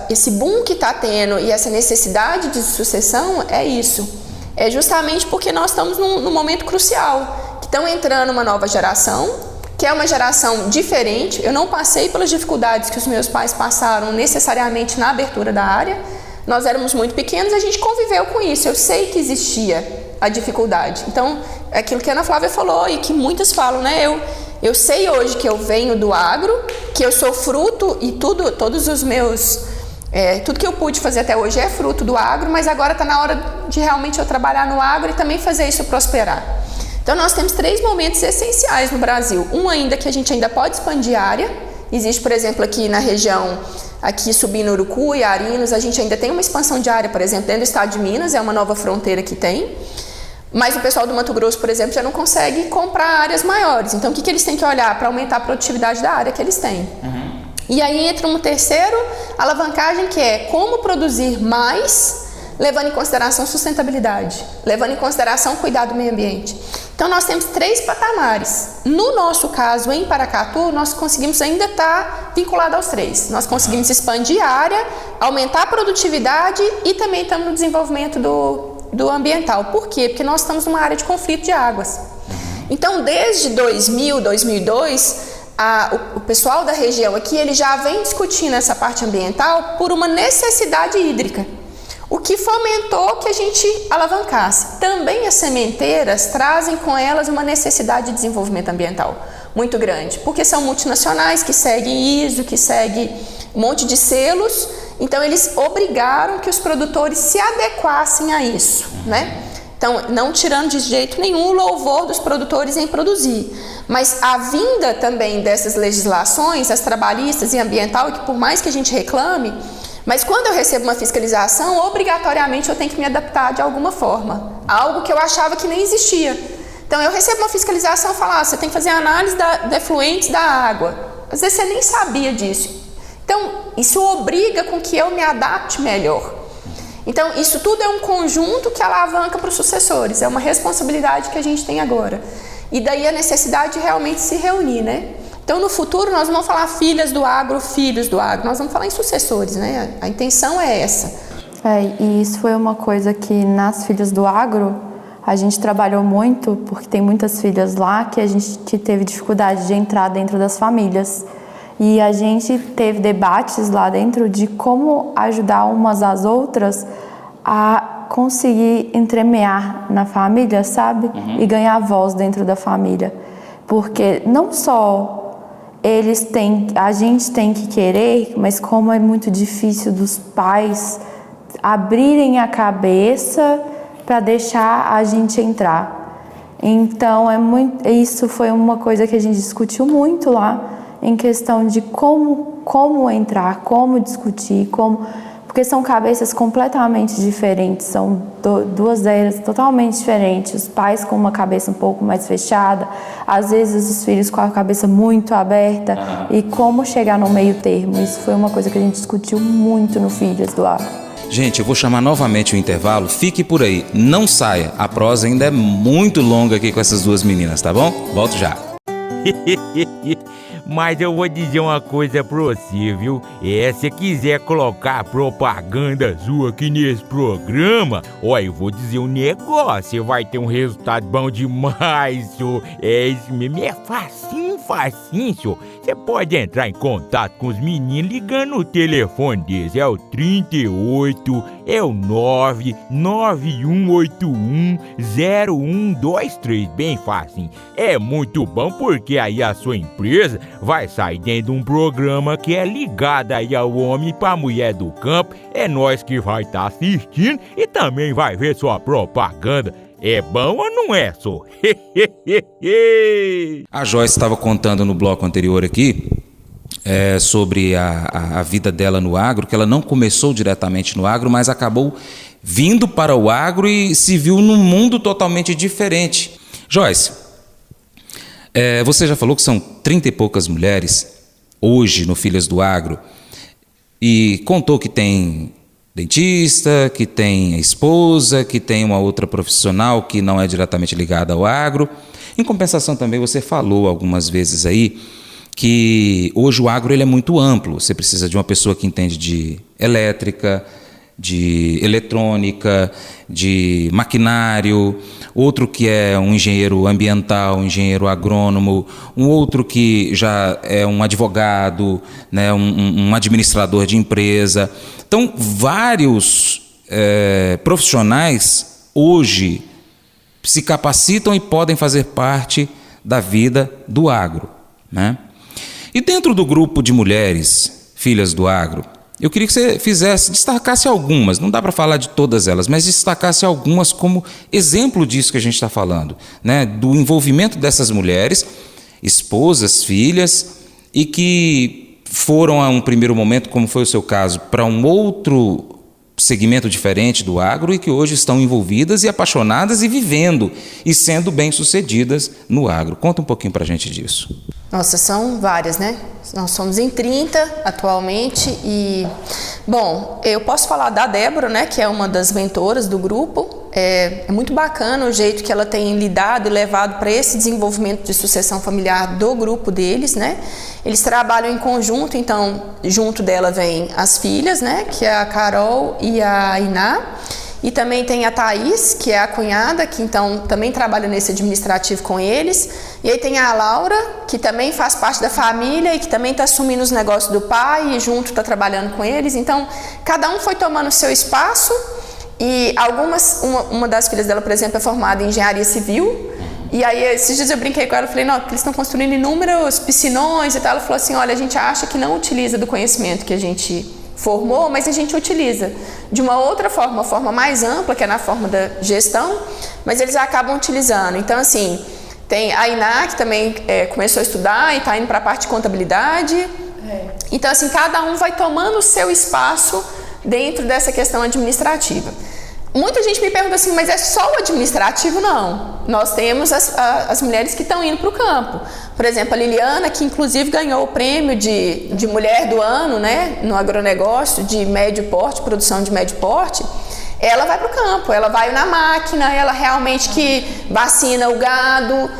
esse boom que está tendo e essa necessidade de sucessão é isso. É justamente porque nós estamos num momento crucial, que estão entrando uma nova geração, que é uma geração diferente. Eu não passei pelas dificuldades que os meus pais passaram necessariamente na abertura da área. Nós éramos muito pequenos, a gente conviveu com isso. Eu sei que existia a dificuldade. Então, é aquilo que a Ana Flávia falou e que muitas falam, né? Eu sei hoje que eu venho do agro, que eu sou fruto e todos os meus... tudo que eu pude fazer até hoje é fruto do agro, mas agora está na hora de realmente eu trabalhar no agro e também fazer isso prosperar. Então, nós temos 3 momentos essenciais no Brasil. Um ainda que a gente ainda pode expandir a área. Existe, por exemplo, aqui na região... Aqui subindo Urucu e Arinos, a gente ainda tem uma expansão de área, por exemplo, dentro do estado de Minas, é uma nova fronteira que tem. Mas o pessoal do Mato Grosso, por exemplo, já não consegue comprar áreas maiores. Então, o que eles têm que olhar para aumentar a produtividade da área que eles têm? E aí entra uma terceira alavancagem, que é como produzir mais, levando em consideração sustentabilidade, levando em consideração cuidar do meio ambiente. Então, nós temos 3 patamares. No nosso caso, em Paracatu, nós conseguimos ainda estar vinculado aos 3. Nós conseguimos expandir a área, aumentar a produtividade e também estamos no desenvolvimento do ambiental. Por quê? Porque nós estamos numa área de conflito de águas. Então, desde 2000, 2002, o pessoal da região aqui, ele já vem discutindo essa parte ambiental por uma necessidade hídrica. O que fomentou que a gente alavancasse. Também as sementeiras trazem com elas uma necessidade de desenvolvimento ambiental muito grande, porque são multinacionais que seguem ISO, que seguem um monte de selos, então eles obrigaram que os produtores se adequassem a isso, né? Então, não tirando de jeito nenhum o louvor dos produtores em produzir, mas a vinda também dessas legislações, as trabalhistas e ambiental, que por mais que a gente reclame, mas quando eu recebo uma fiscalização, obrigatoriamente eu tenho que me adaptar de alguma forma. Algo que eu achava que nem existia. Então eu recebo uma fiscalização e falo, você tem que fazer análise de efluentes da água. Às vezes você nem sabia disso. Então isso obriga com que eu me adapte melhor. Então isso tudo é um conjunto que alavanca para os sucessores. É uma responsabilidade que a gente tem agora. E daí a necessidade de realmente se reunir, né? Então, no futuro, nós não vamos falar filhas do agro, filhos do agro, nós vamos falar em sucessores, né? A intenção é essa. E isso foi uma coisa que nas Filhas do Agro a gente trabalhou muito, porque tem muitas filhas lá que a gente teve dificuldade de entrar dentro das famílias. E a gente teve debates lá dentro de como ajudar umas às outras a conseguir entremear na família, sabe? E ganhar voz dentro da família. Porque não só a gente tem que querer, mas como é muito difícil dos pais abrirem a cabeça para deixar a gente entrar. Então, isso foi uma coisa que a gente discutiu muito lá, em questão de como entrar, como discutir, porque são cabeças completamente diferentes, são duas eras totalmente diferentes, os pais com uma cabeça um pouco mais fechada, às vezes os filhos com a cabeça muito aberta, e como chegar no meio termo. Isso foi uma coisa que a gente discutiu muito no Filhas do Agro. Gente, eu vou chamar novamente o intervalo, fique por aí, não saia, a prosa ainda é muito longa aqui com essas duas meninas, tá bom? Volto já. Mas eu vou dizer uma coisa pra você, viu? Se quiser colocar propaganda sua aqui nesse programa, eu vou dizer um negócio, você vai ter um resultado bom demais, senhor. Isso mesmo, é facinho, senhor. Você pode entrar em contato com os meninos ligando o telefone deles, é o 38, é o 991810123, bem facinho. É muito bom porque aí a sua empresa vai sair dentro de um programa que é ligado aí ao homem pra mulher do campo. É nós que vai estar assistindo e também vai ver sua propaganda. É bom ou não é, só? A Joyce estava contando no bloco anterior aqui sobre a vida dela no agro, que ela não começou diretamente no agro, mas acabou vindo para o agro e se viu num mundo totalmente diferente. Joyce, você já falou que são 30 e poucas mulheres hoje no Filhas do Agro e contou que tem dentista, que tem a esposa, que tem uma outra profissional que não é diretamente ligada ao agro. Em compensação também você falou algumas vezes aí que hoje o agro ele é muito amplo. Você precisa de uma pessoa que entende de elétrica, de eletrônica, de maquinário, outro que é um engenheiro ambiental, um engenheiro agrônomo, um outro que já é um advogado, né, um administrador de empresa. Então, vários profissionais hoje se capacitam e podem fazer parte da vida do agro, né? E dentro do grupo de mulheres, filhas do agro, eu queria que você destacasse algumas, não dá para falar de todas elas, mas destacasse algumas como exemplo disso que a gente está falando, né? Do envolvimento dessas mulheres, esposas, filhas, e que foram a um primeiro momento, como foi o seu caso, para um outro segmento diferente do agro e que hoje estão envolvidas e apaixonadas e vivendo e sendo bem-sucedidas no agro. Conta um pouquinho para a gente disso. Nossa, são várias, né? Nós somos em 30 atualmente e, bom, eu posso falar da Débora, né, que é uma das mentoras do grupo. É muito bacana o jeito que ela tem lidado e levado para esse desenvolvimento de sucessão familiar do grupo deles, né? Eles trabalham em conjunto, então, junto dela vem as filhas, né, que é a Carol e a Iná. E também tem a Thaís, que é a cunhada, que então também trabalha nesse administrativo com eles. E aí tem a Laura, que também faz parte da família e que também está assumindo os negócios do pai e junto está trabalhando com eles. Então, cada um foi tomando o seu espaço e uma das filhas dela, por exemplo, é formada em engenharia civil. E aí, esses dias eu brinquei com ela, falei, não, porque eles estão construindo inúmeros piscinões e tal. Ela falou assim, olha, a gente acha que não utiliza do conhecimento que a gente formou, mas a gente utiliza de uma outra forma, uma forma mais ampla, que é na forma da gestão, mas eles acabam utilizando. Então, assim, tem a Iná, que também começou a estudar e está indo para a parte de contabilidade. Então, assim, cada um vai tomando o seu espaço dentro dessa questão administrativa. Muita gente me pergunta assim, mas é só o administrativo? Não. Nós temos as mulheres que estão indo para o campo. Por exemplo, a Liliana, que inclusive ganhou o prêmio de Mulher do Ano, né, no agronegócio de médio porte, produção de médio porte. ela vai para o campo, ela vai na máquina, ela realmente que vacina o gado.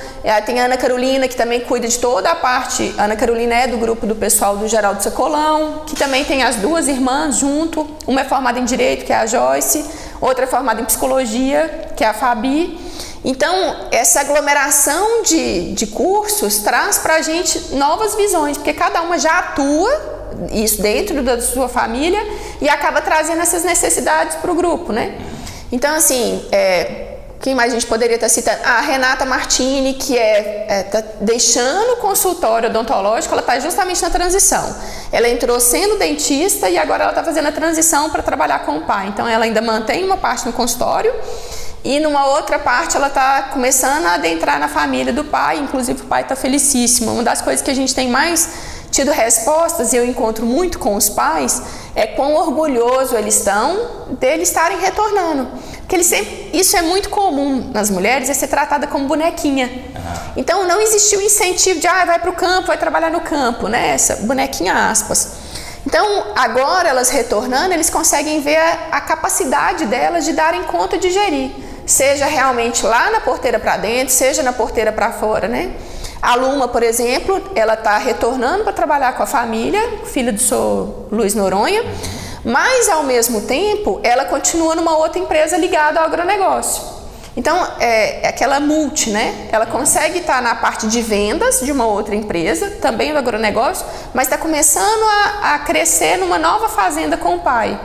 Tem a Ana Carolina, que também cuida de toda a parte. A Ana Carolina é do grupo do pessoal do Geraldo Sacolão, que também tem as duas irmãs junto. Uma é formada em Direito, que é a Joyce, outra é formada em Psicologia, que é a Fabi. Então, essa aglomeração de cursos traz para a gente novas visões, porque cada uma já atua isso dentro da sua família e acaba trazendo essas necessidades para o grupo, né? Então, assim, quem mais a gente poderia estar citando? A Renata Martini, que está deixando o consultório odontológico, ela está justamente na transição. Ela entrou sendo dentista e agora ela está fazendo a transição para trabalhar com o pai. Então, ela ainda mantém uma parte no consultório e numa outra parte ela está começando a adentrar na família do pai. Inclusive, o pai está felicíssimo. Uma das coisas que a gente tem mais tido respostas, e eu encontro muito com os pais, é quão orgulhoso eles estão deles estarem retornando. Porque isso é muito comum nas mulheres, é ser tratada como bonequinha. Então não existiu incentivo de vai para o campo, vai trabalhar no campo, né? Essa bonequinha aspas. Então agora elas retornando, eles conseguem ver a capacidade delas de darem conta de gerir. Seja realmente lá na porteira para dentro, seja na porteira para fora, né? A Luma, por exemplo, ela está retornando para trabalhar com a família, filha do senhor Luiz Noronha, mas ao mesmo tempo ela continua numa outra empresa ligada ao agronegócio. Então, é aquela multi, né? Ela consegue estar na parte de vendas de uma outra empresa, também do agronegócio, mas está começando a crescer numa nova fazenda com o pai.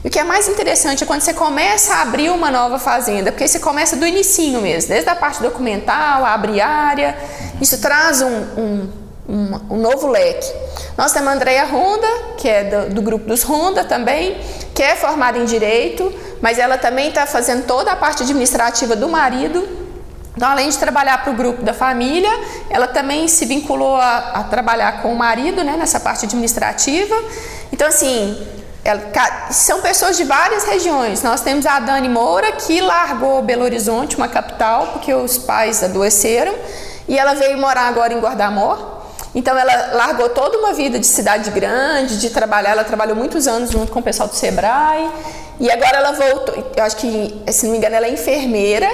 E o que é mais interessante é quando você começa a abrir uma nova fazenda, porque você começa do inicinho mesmo, desde a parte documental, abre área, isso traz um novo leque. Nós temos a Andréia Ronda, que é do grupo dos Ronda também, que é formada em Direito, mas ela também está fazendo toda a parte administrativa do marido. Então, além de trabalhar para o grupo da família, ela também se vinculou a trabalhar com o marido, né, nessa parte administrativa. Então, assim, são pessoas de várias regiões. Nós temos a Dani Moura, que largou Belo Horizonte, uma capital, porque os pais adoeceram, e ela veio morar agora em Guardamor. Então ela largou toda uma vida de cidade grande, de trabalhar. Ela trabalhou muitos anos junto com o pessoal do Sebrae, e agora ela voltou, eu acho que, se não me engano, ela é enfermeira,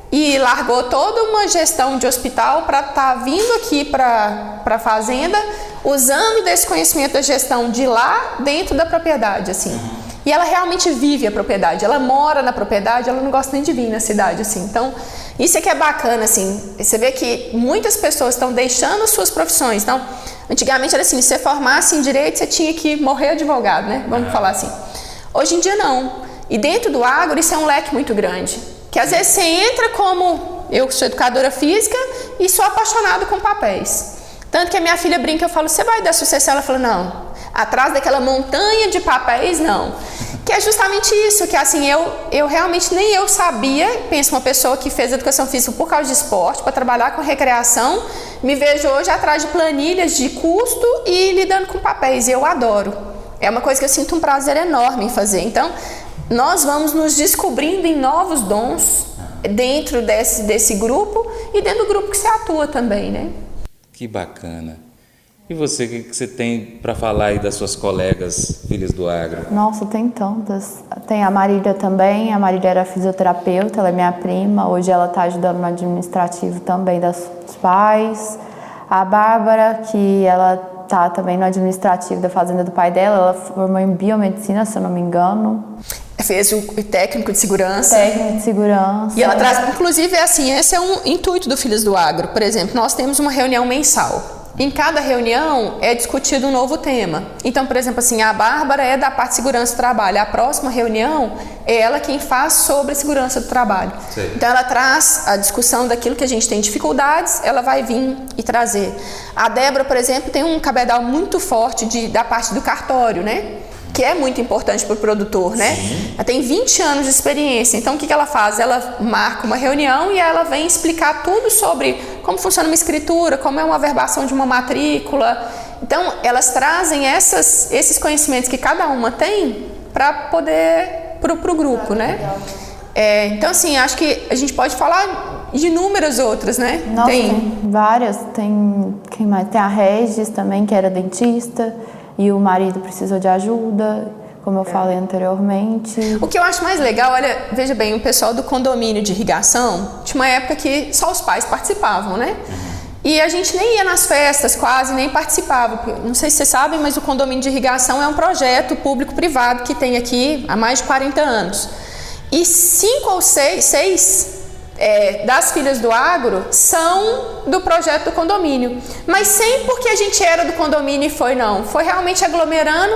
e largou toda uma gestão de hospital para estar vindo aqui para a fazenda, usando desse conhecimento da gestão de lá dentro da propriedade, assim. E ela realmente vive a propriedade, ela mora na propriedade, ela não gosta nem de vir na cidade, assim. Então, isso é que é bacana, assim. Você vê que muitas pessoas estão deixando suas profissões. Então, antigamente era assim, se você formasse em Direito, você tinha que morrer advogado, né? Vamos falar assim. Hoje em dia, não. E dentro do agro, isso é um leque muito grande. Que às vezes você entra como, eu sou educadora física e sou apaixonada com papéis. Tanto que a minha filha brinca, eu falo, você vai dar sucesso? Ela fala, não, atrás daquela montanha de papéis, não. Que é justamente isso, que assim, eu realmente nem eu sabia, penso uma pessoa que fez educação física por causa de esporte, para trabalhar com recreação, me vejo hoje atrás de planilhas de custo e lidando com papéis, e eu adoro. É uma coisa que eu sinto um prazer enorme em fazer. Então, nós vamos nos descobrindo em novos dons dentro desse grupo e dentro do grupo que você atua também, né? Que bacana. E você, o que você tem para falar aí das suas colegas filhas do agro? Nossa, tem tantas. Tem a Marília também, a Marília era fisioterapeuta, ela é minha prima, hoje ela está ajudando no administrativo também dos pais. A Bárbara, que ela está também no administrativo da fazenda do pai dela, ela formou em biomedicina, se eu não me engano. Fez o técnico de segurança. Técnico de segurança. E ela traz, inclusive, assim, esse é um intuito do Filhas do Agro. Por exemplo, nós temos uma reunião mensal. Em cada reunião é discutido um novo tema. Então, por exemplo, assim, a Bárbara é da parte de segurança do trabalho. A próxima reunião é ela quem faz sobre a segurança do trabalho. Sim. Então, ela traz a discussão daquilo que a gente tem dificuldades, ela vai vir e trazer. A Débora, por exemplo, tem um cabedal muito forte da parte do cartório, né? Que é muito importante para o produtor, né? Sim. Ela tem 20 anos de experiência, então o que ela faz? Ela marca uma reunião e ela vem explicar tudo sobre como funciona uma escritura, como é uma averbação de uma matrícula. Então, elas trazem esses conhecimentos que cada uma tem para poder, para o grupo, né? Então, assim, acho que a gente pode falar de inúmeras outras, né? Nossa, tem várias. Quem mais? Tem a Regis também, que era dentista. E o marido precisou de ajuda. como eu falei anteriormente. O que eu acho mais legal, olha, veja bem, o pessoal do condomínio de irrigação, tinha uma época que só os pais participavam, né? E a gente nem ia nas festas, quase, nem participava. Não sei se vocês sabem, mas o condomínio de irrigação é um projeto público-privado que tem aqui há mais de 40 anos. E 5 ou 6 das filhas do agro são do projeto do condomínio. Mas sem porque a gente era do condomínio e foi, não. Foi realmente aglomerando.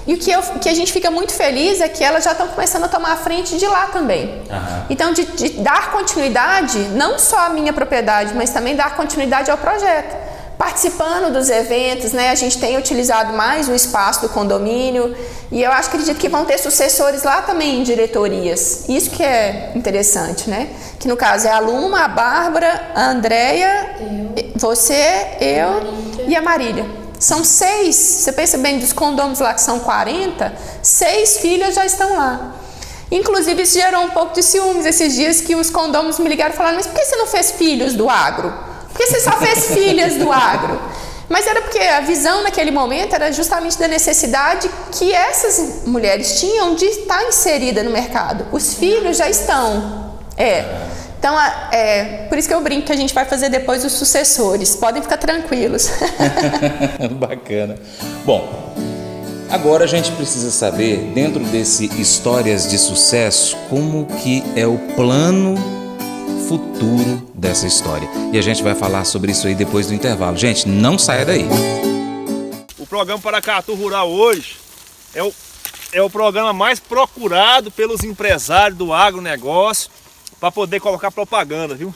E o que a gente fica muito feliz é que elas já estão começando a tomar a frente de lá também. Uhum. Então, de dar continuidade, não só à minha propriedade, mas também dar continuidade ao projeto. Participando dos eventos, né? A gente tem utilizado mais o espaço do condomínio e eu acredito que vão ter sucessores lá também em diretorias. Isso que é interessante, né? Que no caso é a Luma, a Bárbara, a Andréia, você, eu e a Marília. São 6, você pensa bem, dos condôminos lá que são 40, 6 filhas já estão lá. Inclusive isso gerou um pouco de ciúmes esses dias que os condôminos me ligaram e falaram, mas por que você não fez filhos do agro? Por que você só fez filhas do agro? Mas era porque a visão naquele momento era justamente da necessidade que essas mulheres tinham de estar inserida no mercado. Os filhos já estão. Então, por isso que eu brinco que a gente vai fazer depois os sucessores. Podem ficar tranquilos. Bacana. Bom, agora a gente precisa saber, dentro desse Histórias de Sucesso, como que é o plano futuro dessa história. E a gente vai falar sobre isso aí depois do intervalo. Gente, não saia daí. O programa Paracatu Rural hoje é o programa mais procurado pelos empresários do agronegócio para poder colocar propaganda, viu?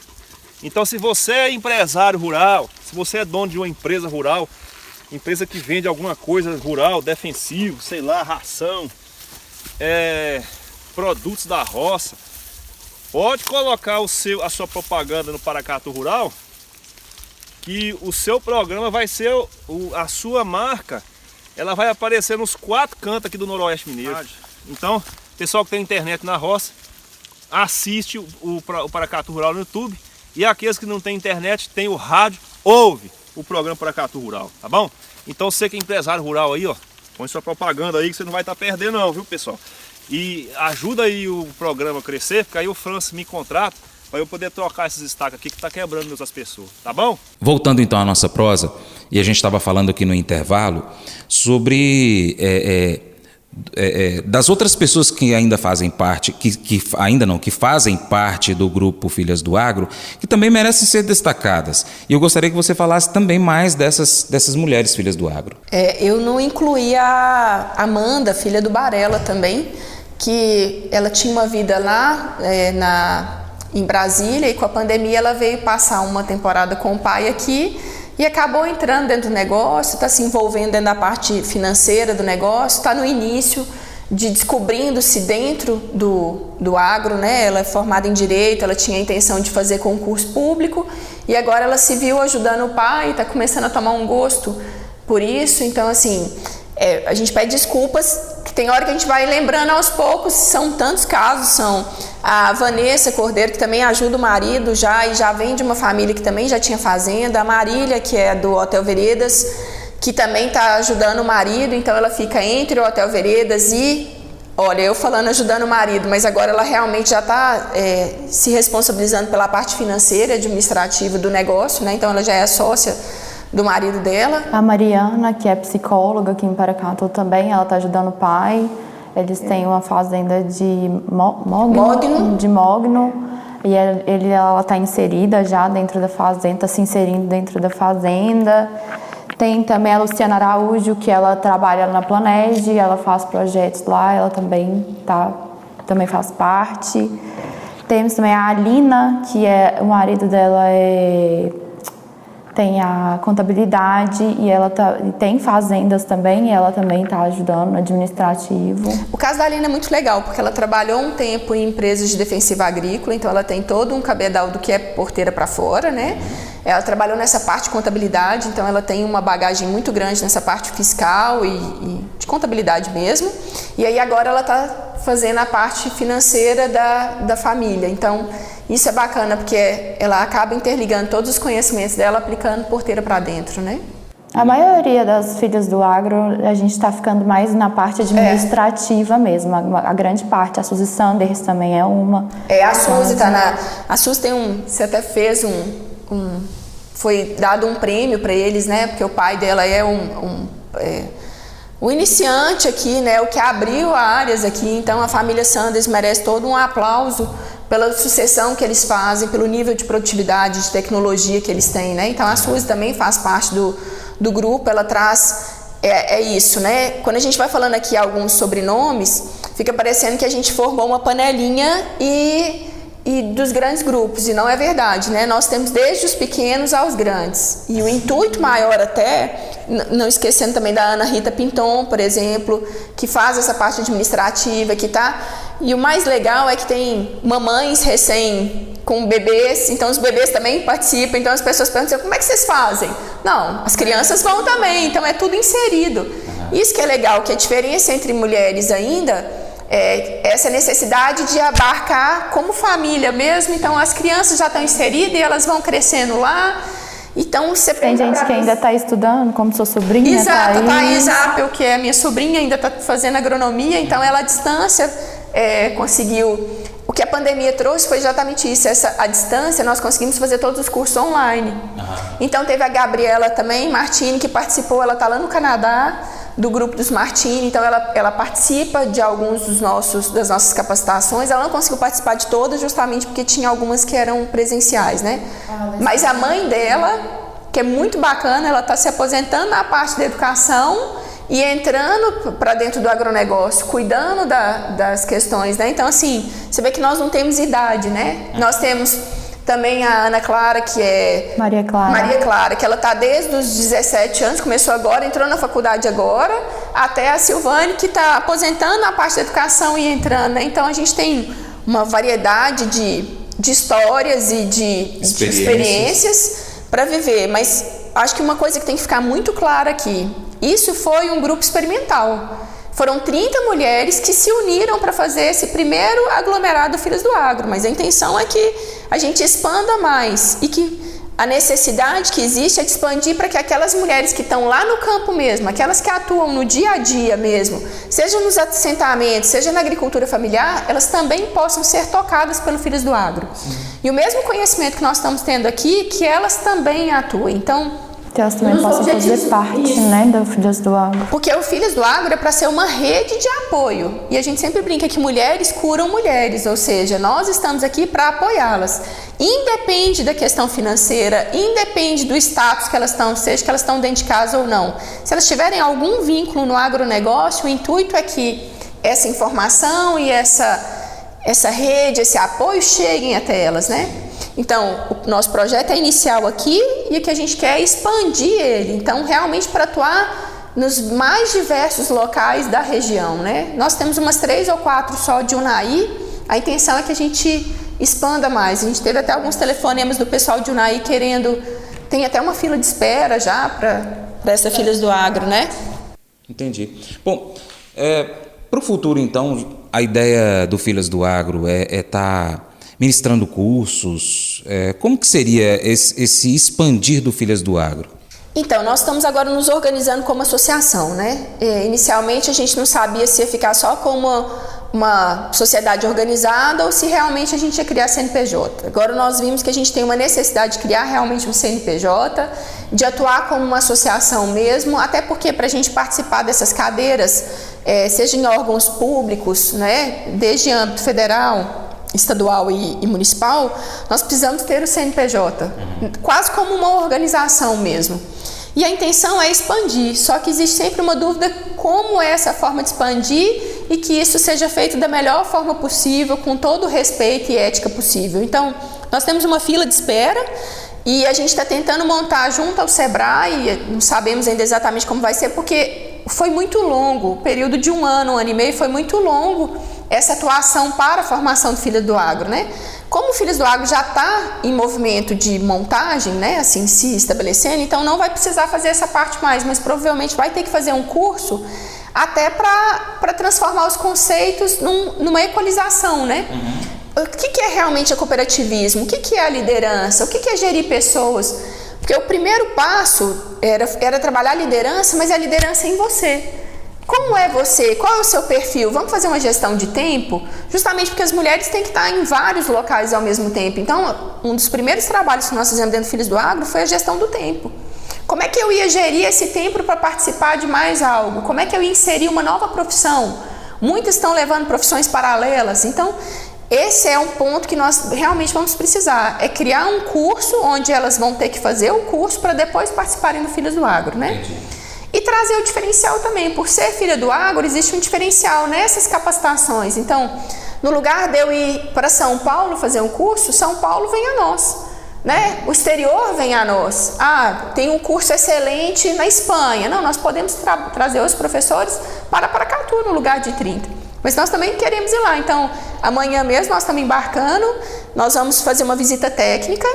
Então, se você é empresário rural, se você é dono de uma empresa rural, empresa que vende alguma coisa rural, defensivo, sei lá, ração, produtos da roça, pode colocar a sua propaganda no Paracatu Rural, que o seu programa vai ser, a sua marca, ela vai aparecer nos 4 cantos aqui do Noroeste Mineiro. Então, pessoal que tem internet na roça, assiste o Paracatu Rural no YouTube, e aqueles que não têm internet, tem o rádio, ouve o programa Paracatu Rural, tá bom? Então você que é empresário rural aí, ó, põe sua propaganda aí que você não vai estar perdendo não, viu, pessoal? E ajuda aí o programa a crescer, porque aí o Francis me contrata para eu poder trocar esses destaques aqui que tá quebrando outras pessoas, tá bom? Voltando então à nossa prosa, e a gente estava falando aqui no intervalo sobre das outras pessoas que ainda fazem parte, que fazem parte do grupo Filhas do Agro, que também merecem ser destacadas. E eu gostaria que você falasse também mais dessas mulheres Filhas do Agro. Eu não incluí a Amanda, filha do Barela também, que ela tinha uma vida lá em Brasília, e com a pandemia ela veio passar uma temporada com o pai aqui e acabou entrando dentro do negócio, está se envolvendo dentro da parte financeira do negócio, está no início de descobrindo-se dentro do agro, né? Ela é formada em Direito, ela tinha a intenção de fazer concurso público e agora ela se viu ajudando o pai, está começando a tomar um gosto por isso. Então, assim, a gente pede desculpas, que tem hora que a gente vai lembrando aos poucos, são tantos casos, são a Vanessa Cordeiro, que também ajuda o marido e já vem de uma família que também já tinha fazenda, a Marília, que é do Hotel Veredas, que também está ajudando o marido, então ela fica entre o Hotel Veredas e, olha, eu falando ajudando o marido, mas agora ela realmente já está se responsabilizando pela parte financeira, administrativa do negócio, né? Então ela já é sócia do marido dela. A Mariana, que é psicóloga aqui em Paracatu também, ela está ajudando o pai. Eles têm uma fazenda de mogno, e ela está inserida já dentro da fazenda, está se inserindo dentro da fazenda. Tem também a Luciana Araújo, que ela trabalha na Planege, ela faz projetos lá, ela também faz parte. Temos também a Alina, que o marido dela tem a contabilidade e ela tem fazendas também, e ela também está ajudando no administrativo. O caso da Alina é muito legal, porque ela trabalhou um tempo em empresas de defensiva agrícola, então ela tem todo um cabedal do que é porteira para fora, né? Ela trabalhou nessa parte de contabilidade, então ela tem uma bagagem muito grande nessa parte fiscal e de contabilidade mesmo. E aí agora ela está fazendo a parte financeira da família. Então isso é bacana, porque ela acaba interligando todos os conhecimentos dela, aplicando porteira para dentro, né? A maioria das filhas do agro, a gente está ficando mais na parte administrativa mesmo. A grande parte, a Suzy Sanders também é uma. A Suzy tá na... A Suzy tem você até fez foi dado um prêmio para eles, né? Porque o pai dela é o iniciante aqui, né? O que abriu áreas aqui. Então a família Sanders merece todo um aplauso pela sucessão que eles fazem, pelo nível de produtividade, de tecnologia que eles têm, né? Então a Suzy também faz parte do grupo, ela traz isso, né? Quando a gente vai falando aqui alguns sobrenomes, fica parecendo que a gente formou uma panelinha e dos grandes grupos, e não é verdade, né? Nós temos desde os pequenos aos grandes, e o intuito maior até, não esquecendo também da Ana Rita Pinton, por exemplo, que faz essa parte administrativa, e o mais legal é que tem mamães com bebês, então os bebês também participam, então as pessoas perguntam, como é que vocês fazem? Não, as crianças vão também, então é tudo inserido. Isso que é legal, que a diferença entre mulheres ainda é essa necessidade de abarcar como família mesmo, então as crianças já estão inseridas e elas vão crescendo lá. Então, tem gente que ainda está estudando, como sua sobrinha. Exato, Thaís Apple, que é minha sobrinha, ainda está fazendo agronomia, então ela à distância conseguiu. O que a pandemia trouxe foi exatamente isso, a distância, nós conseguimos fazer todos os cursos online. Então teve a Gabriela também, Martini, que participou, ela está lá no Canadá, do grupo dos Martini, então ela participa de alguns das nossas capacitações. Ela não conseguiu participar de todas justamente porque tinha algumas que eram presenciais, né? Mas a mãe dela, que é muito bacana, ela está se aposentando na parte da educação e entrando para dentro do agronegócio, cuidando das questões, né? Então, assim, você vê que nós não temos idade, né? Nós temos também a Ana Clara, que é... Maria Clara, que ela está desde os 17 anos, começou agora, entrou na faculdade agora, até a Silvane, que está aposentando na parte da educação e entrando, né? Então, a gente tem uma variedade de histórias e de experiências para viver, mas acho que uma coisa que tem que ficar muito clara aqui, isso foi um grupo experimental. Foram 30 mulheres que se uniram para fazer esse primeiro aglomerado Filhas do Agro, mas a intenção é que a gente expanda mais e que a necessidade que existe é de expandir para que aquelas mulheres que estão lá no campo mesmo, aquelas que atuam no dia a dia mesmo, seja nos assentamentos, seja na agricultura familiar, elas também possam ser tocadas pelo Filhas do Agro. E o mesmo conhecimento que nós estamos tendo aqui, que elas também atuem. Então, que elas também possam fazer parte, né, do Filhas do Agro. Porque o Filhas do Agro é para ser uma rede de apoio. E a gente sempre brinca que mulheres curam mulheres, ou seja, nós estamos aqui para apoiá-las. Independe da questão financeira, independe do status que elas estão, seja que elas estão dentro de casa ou não. Se elas tiverem algum vínculo no agronegócio, o intuito é que essa informação e essa rede, esse apoio cheguem até elas, né? Então, o nosso projeto é inicial aqui e o que a gente quer é expandir ele. Então, realmente para atuar nos mais diversos locais da região, né? Nós temos umas 3 ou 4 só de Unai. A intenção é que a gente expanda mais. A gente teve até alguns telefonemas do pessoal de Unai querendo... Tem até uma fila de espera já para essa Filhas do Agro, né? Entendi. Bom, para o futuro, então, a ideia do Filhas do Agro é estar ministrando cursos. Como que seria esse expandir do Filhas do Agro? Então, nós estamos agora nos organizando como associação, né? Inicialmente a gente não sabia se ia ficar só como uma sociedade organizada ou se realmente a gente ia criar CNPJ. Agora nós vimos que a gente tem uma necessidade de criar realmente um CNPJ, de atuar como uma associação mesmo, até porque para a gente participar dessas cadeiras, seja em órgãos públicos, né, desde âmbito federal, estadual e municipal, nós precisamos ter o CNPJ, quase como uma organização mesmo. E a intenção é expandir, só que existe sempre uma dúvida como é essa forma de expandir e que isso seja feito da melhor forma possível, com todo o respeito e ética possível. Então, nós temos uma fila de espera e a gente está tentando montar junto ao Sebrae, não sabemos ainda exatamente como vai ser, porque foi muito longo, o período de um ano e meio foi muito longo essa atuação para a formação do Filhas do Agro, né? Como o Filhas do Agro já está em movimento de montagem, né, assim, se estabelecendo, então não vai precisar fazer essa parte mais, mas provavelmente vai ter que fazer um curso até para transformar os conceitos numa equalização, né? O que é realmente o cooperativismo? O que é a liderança? O que é gerir pessoas? Porque o primeiro passo era trabalhar a liderança, mas a liderança é em você. Como é você? Qual é o seu perfil? Vamos fazer uma gestão de tempo? Justamente porque as mulheres têm que estar em vários locais ao mesmo tempo. Então, um dos primeiros trabalhos que nós fizemos dentro do Filhos do Agro foi a gestão do tempo. Como é que eu ia gerir esse tempo para participar de mais algo? Como é que eu ia inserir uma nova profissão? Muitas estão levando profissões paralelas. Então, esse é um ponto que nós realmente vamos precisar. É criar um curso onde elas vão ter que fazer o curso para depois participarem do Filhos do Agro, né? E trazer o diferencial também. Por ser filha do agro, existe um diferencial nessas capacitações. Então, no lugar de eu ir para São Paulo fazer um curso, São Paulo vem a nós, né? O exterior vem a nós. Ah, tem um curso excelente na Espanha. Não, nós podemos trazer os professores para Paracatu, no lugar de 30. Mas nós também queremos ir lá. Então, amanhã mesmo nós estamos embarcando, nós vamos fazer uma visita técnica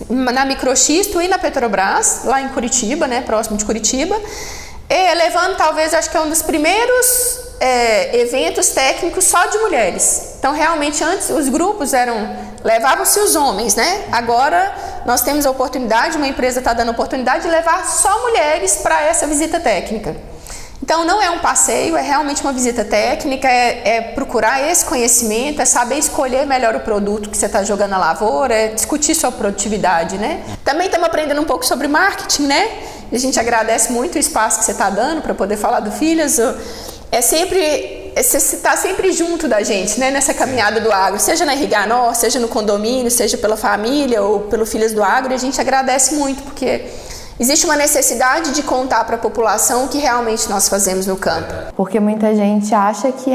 na Microxisto e na Petrobras, lá em Curitiba, né, próximo de Curitiba, levando talvez, acho que é um dos primeiros eventos técnicos só de mulheres. Então, realmente, antes os grupos levavam-se os homens, né? Agora, nós temos a oportunidade, uma empresa está dando a oportunidade de levar só mulheres para essa visita técnica. Então, não é um passeio, é realmente uma visita técnica, é procurar esse conhecimento, é saber escolher melhor o produto que você está jogando na lavoura, é discutir sua produtividade, né? Também estamos aprendendo um pouco sobre marketing, né? E a gente agradece muito o espaço que você está dando para poder falar do Filhas. Você está sempre junto da gente, né? Nessa caminhada do agro, seja na Irriganor, seja no condomínio, seja pela família ou pelo Filhas do Agro, e a gente agradece muito, porque existe uma necessidade de contar para a população o que realmente nós fazemos no campo. Porque muita gente acha que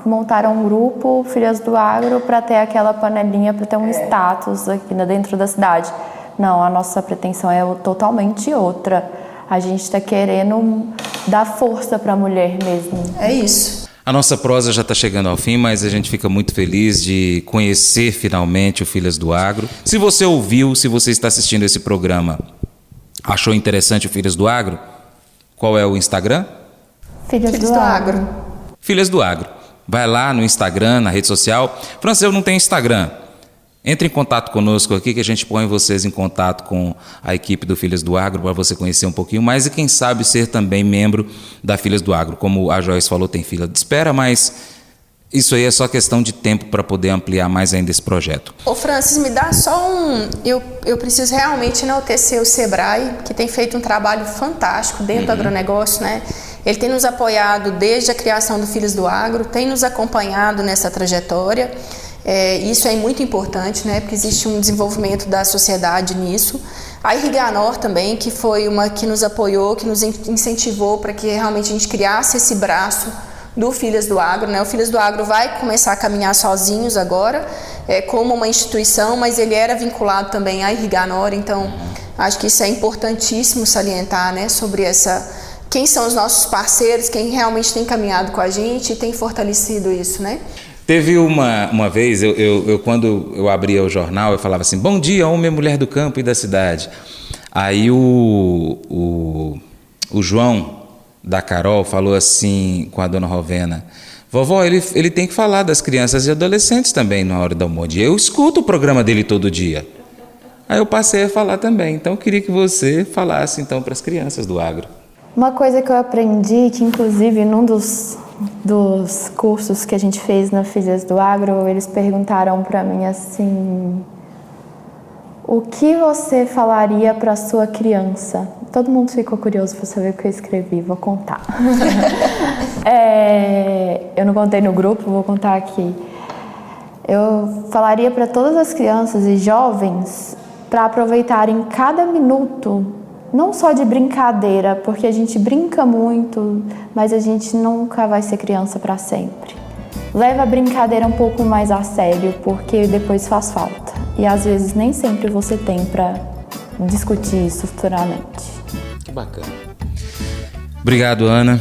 montaram um grupo Filhas do Agro para ter aquela panelinha, para ter um status aqui dentro da cidade. Não, a nossa pretensão é totalmente outra. A gente está querendo dar força para a mulher mesmo. É isso. A nossa prosa já está chegando ao fim, mas a gente fica muito feliz de conhecer finalmente o Filhas do Agro. Se você ouviu, se você está assistindo esse programa, achou interessante o Filhas do Agro? Qual é o Instagram? Filhas do Agro. Filhas do Agro. Vai lá no Instagram, na rede social. Franceu não tem Instagram. Entre em contato conosco aqui que a gente põe vocês em contato com a equipe do Filhas do Agro para você conhecer um pouquinho mais e quem sabe ser também membro da Filhas do Agro. Como a Joyce falou, tem fila de espera, mas isso aí é só questão de tempo para poder ampliar mais ainda esse projeto. Ô Francis, me dá só eu preciso realmente enaltecer o Sebrae, que tem feito um trabalho fantástico dentro do agronegócio, né? Ele tem nos apoiado desde a criação do Filhos do Agro, tem nos acompanhado nessa trajetória. Isso é muito importante, né? Porque existe um desenvolvimento da sociedade nisso. A Irriganor também, que foi uma que nos apoiou, que nos incentivou para que realmente a gente criasse esse braço do Filhas do Agro, né? O Filhas do Agro vai começar a caminhar sozinhos agora, como uma instituição, mas ele era vinculado também à Irriganor, então acho que isso é importantíssimo salientar, né? Sobre quem são os nossos parceiros, quem realmente tem caminhado com a gente e tem fortalecido isso, né? Teve uma vez, quando eu abria o jornal, eu falava assim, bom dia, homem e mulher do campo e da cidade. Aí o João da Carol falou assim com a dona Rovena, vovó, ele tem que falar das crianças e adolescentes também na hora do almoço. Eu escuto o programa dele todo dia. Aí eu passei a falar também, então eu queria que você falasse então para as crianças do agro. Uma coisa que eu aprendi, que inclusive num dos cursos que a gente fez na Filhas do Agro, eles perguntaram para mim assim, o que você falaria para sua criança? Todo mundo ficou curioso para saber o que eu escrevi, vou contar. Eu não contei no grupo, vou contar aqui. Eu falaria para todas as crianças e jovens para aproveitarem cada minuto, não só de brincadeira, porque a gente brinca muito, mas a gente nunca vai ser criança para sempre. Leva a brincadeira um pouco mais a sério, porque depois faz falta. E às vezes nem sempre você tem para discutir isso futuramente. Que bacana. Obrigado, Ana.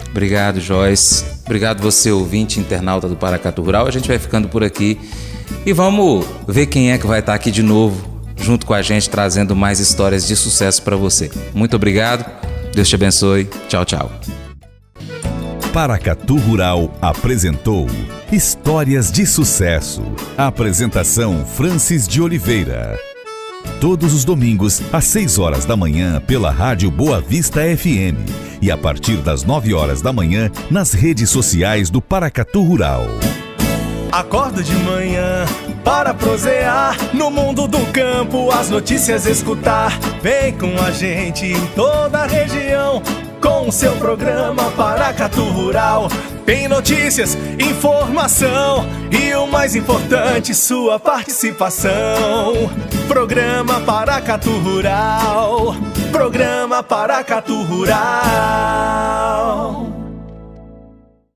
Obrigado, Joyce. Obrigado você, ouvinte internauta do Paracatu Rural. A gente vai ficando por aqui e vamos ver quem é que vai estar aqui de novo junto com a gente, trazendo mais histórias de sucesso para você. Muito obrigado, Deus te abençoe, tchau, tchau. Paracatu Rural apresentou Histórias de Sucesso. Apresentação Francis de Oliveira. todos os domingos, às 6 horas da manhã, pela Rádio Boa Vista FM. E a partir das 9 horas da manhã, nas redes sociais do Paracatu Rural. Acordo de manhã para prosear no mundo do campo, as notícias escutar. Vem com a gente em toda a região com o seu programa Paracatu Rural. Tem notícias, informação e o mais importante, sua participação. Programa Paracatu Rural. Programa Paracatu Rural.